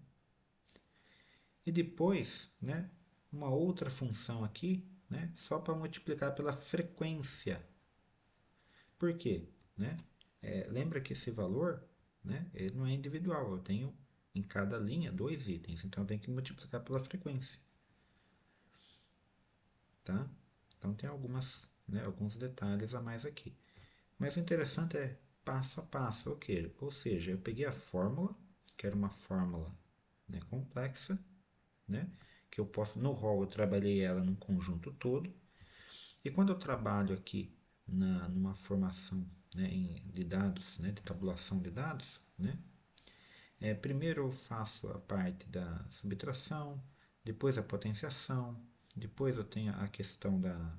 E depois, né, uma outra função aqui, né, só para multiplicar pela frequência. Por quê? Né? Lembra que esse valor, né, ele não é individual. Eu tenho em cada linha dois itens, então eu tenho que multiplicar pela frequência. Tá? Então tem alguns detalhes a mais aqui. Mas o interessante é passo a passo, ok? Ou seja, eu peguei a fórmula, que era uma fórmula, né, complexa, né, que eu posso, no rol eu trabalhei ela num conjunto todo, e quando eu trabalho aqui numa formação, né, de dados, né, de tabulação de dados, né, primeiro eu faço a parte da subtração, depois a potenciação, depois eu tenho a questão da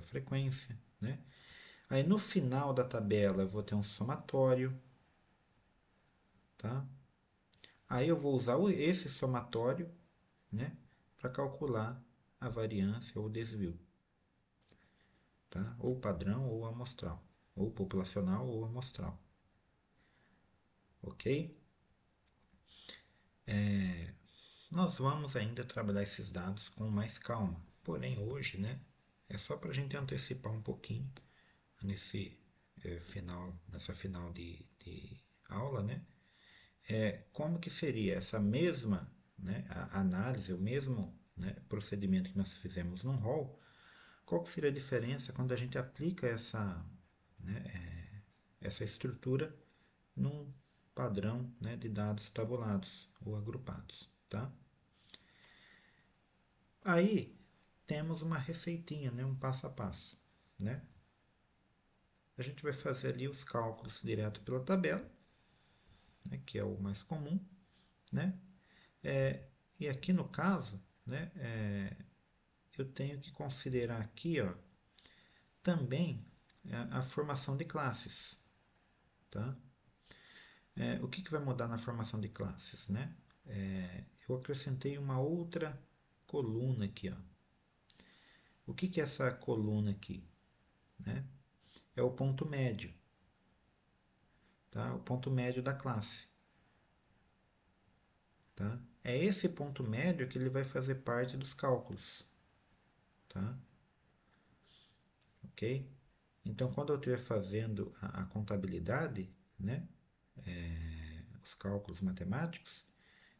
frequência, né? Aí no final da tabela eu vou ter um somatório, tá? Aí eu vou usar esse somatório, né, para calcular a variância ou desvio, tá? Ou padrão ou amostral, ou populacional ou amostral, ok? Nós vamos ainda trabalhar esses dados com mais calma, porém hoje, né, é só para a gente antecipar um pouquinho nesse nessa final de aula, né? Como que seria essa mesma, né, a análise, o mesmo, né, procedimento que nós fizemos num rol, qual que seria a diferença quando a gente aplica essa estrutura num padrão, né, de dados tabulados ou agrupados, tá? Aí temos uma receitinha, né, um passo a passo, né? A gente vai fazer ali os cálculos direto pela tabela, né, que é o mais comum, né? E aqui no caso, né, eu tenho que considerar aqui, ó, também a formação de classes, tá? O que vai mudar na formação de classes, né? Eu acrescentei uma outra coluna aqui, ó. O que é essa coluna aqui, né? É o ponto médio, tá? O ponto médio da classe, tá? É esse ponto médio que ele vai fazer parte dos cálculos, tá? Ok? Então, quando eu estiver fazendo a contabilidade, né? Os cálculos matemáticos,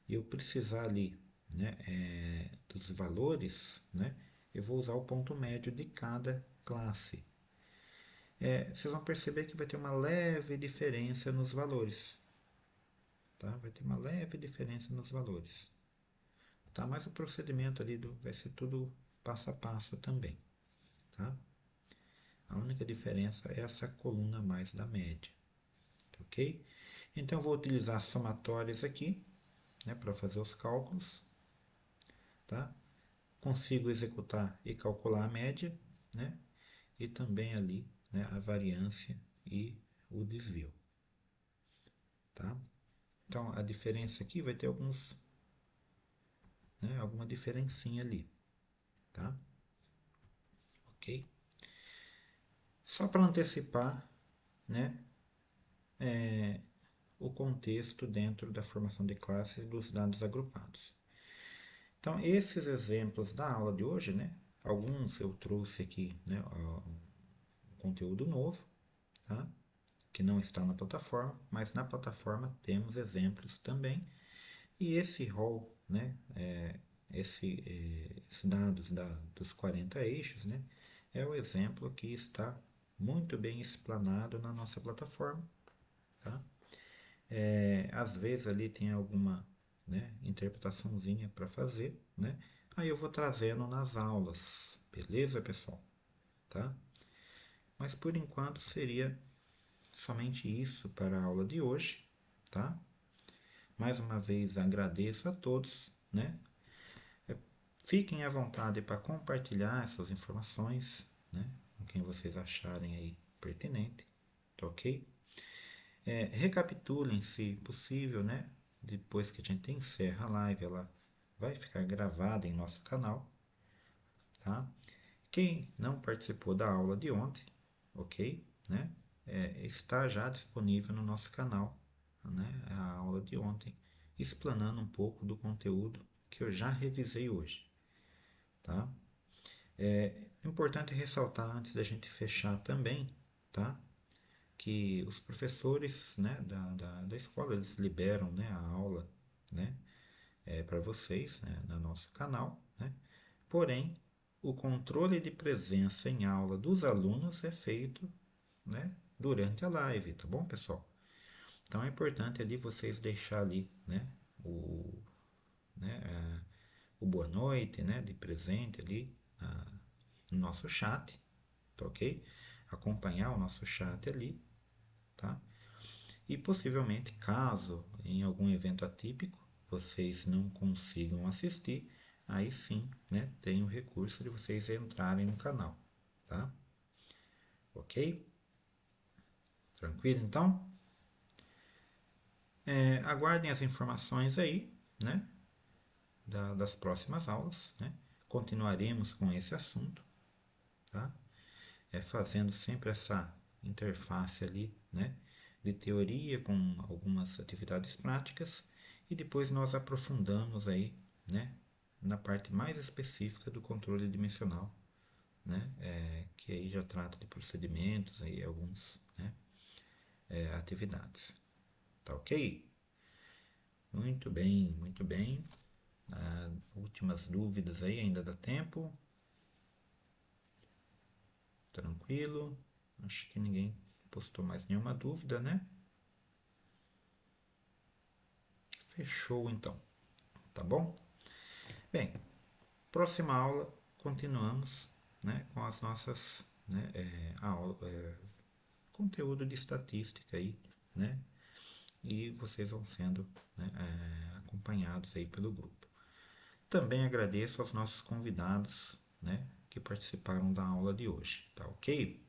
e eu precisar ali, né, dos valores, né? Eu vou usar o ponto médio de cada classe. Vocês vão perceber que vai ter uma leve diferença nos valores, tá? Vai ter uma leve diferença nos valores, tá? Mas o procedimento ali vai ser tudo passo a passo também, tá? A única diferença é essa coluna mais da média, ok? Então vou utilizar somatórias aqui, né, para fazer os cálculos, tá? Consigo executar e calcular a média, né? E também ali, né, a variância e o desvio, tá? Então a diferença aqui vai ter alguma diferencinha ali, tá? Ok? Só para antecipar, né, o contexto dentro da formação de classes dos dados agrupados. Então esses exemplos da aula de hoje, né, alguns eu trouxe aqui, né, um conteúdo novo, tá? Que não está na plataforma, mas na plataforma temos exemplos também. E esse rol, né, esses dados dos 40 eixos, né, é o exemplo que está muito bem explanado na nossa plataforma, tá? Às vezes ali tem alguma, né, interpretaçãozinha para fazer, né? Aí eu vou trazendo nas aulas, beleza, pessoal? Tá? Mas por enquanto seria somente isso para a aula de hoje, tá? Mais uma vez agradeço a todos, né? Fiquem à vontade para compartilhar essas informações, né? Com quem vocês acharem aí pertinente, tá ok? Recapitulem, se possível, né? Depois que a gente encerra a live, ela vai ficar gravada em nosso canal, tá? Quem não participou da aula de ontem, ok? Né? Está já disponível no nosso canal, né? A aula de ontem, explanando um pouco do conteúdo que eu já revisei hoje, tá? É importante ressaltar antes da gente fechar também, tá? Que os professores, né, da escola, eles liberam, né, a aula, né, para vocês, né, no nosso canal, né? Porém, o controle de presença em aula dos alunos é feito, né, durante a live, tá bom, pessoal? Então é importante ali vocês deixar ali, né, o boa noite, né, de presente ali no nosso chat, tá ok? Acompanhar o nosso chat ali, tá? E possivelmente, caso em algum evento atípico vocês não consigam assistir, aí sim, né, tem o recurso de vocês entrarem no canal, tá? Ok? Tranquilo então? Aguardem as informações aí, né, das próximas aulas, né? Continuaremos com esse assunto, tá? Fazendo sempre essa interface ali, né, de teoria com algumas atividades práticas e depois nós aprofundamos aí, né, na parte mais específica do controle dimensional, né, que aí já trata de procedimentos aí alguns, né, atividades. Tá ok? Muito bem, muito bem. Últimas dúvidas aí, ainda dá tempo. Tranquilo. Acho que ninguém postou mais nenhuma dúvida, né? Fechou então, tá bom? Bem, próxima aula continuamos, né, com as nossas, né, conteúdo de estatística aí, né? E vocês vão sendo, né, acompanhados aí pelo grupo. Também agradeço aos nossos convidados, né, que participaram da aula de hoje, tá ok?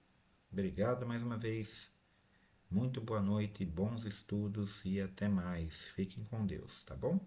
Obrigado mais uma vez. Muito boa noite, bons estudos e até mais. Fiquem com Deus, tá bom?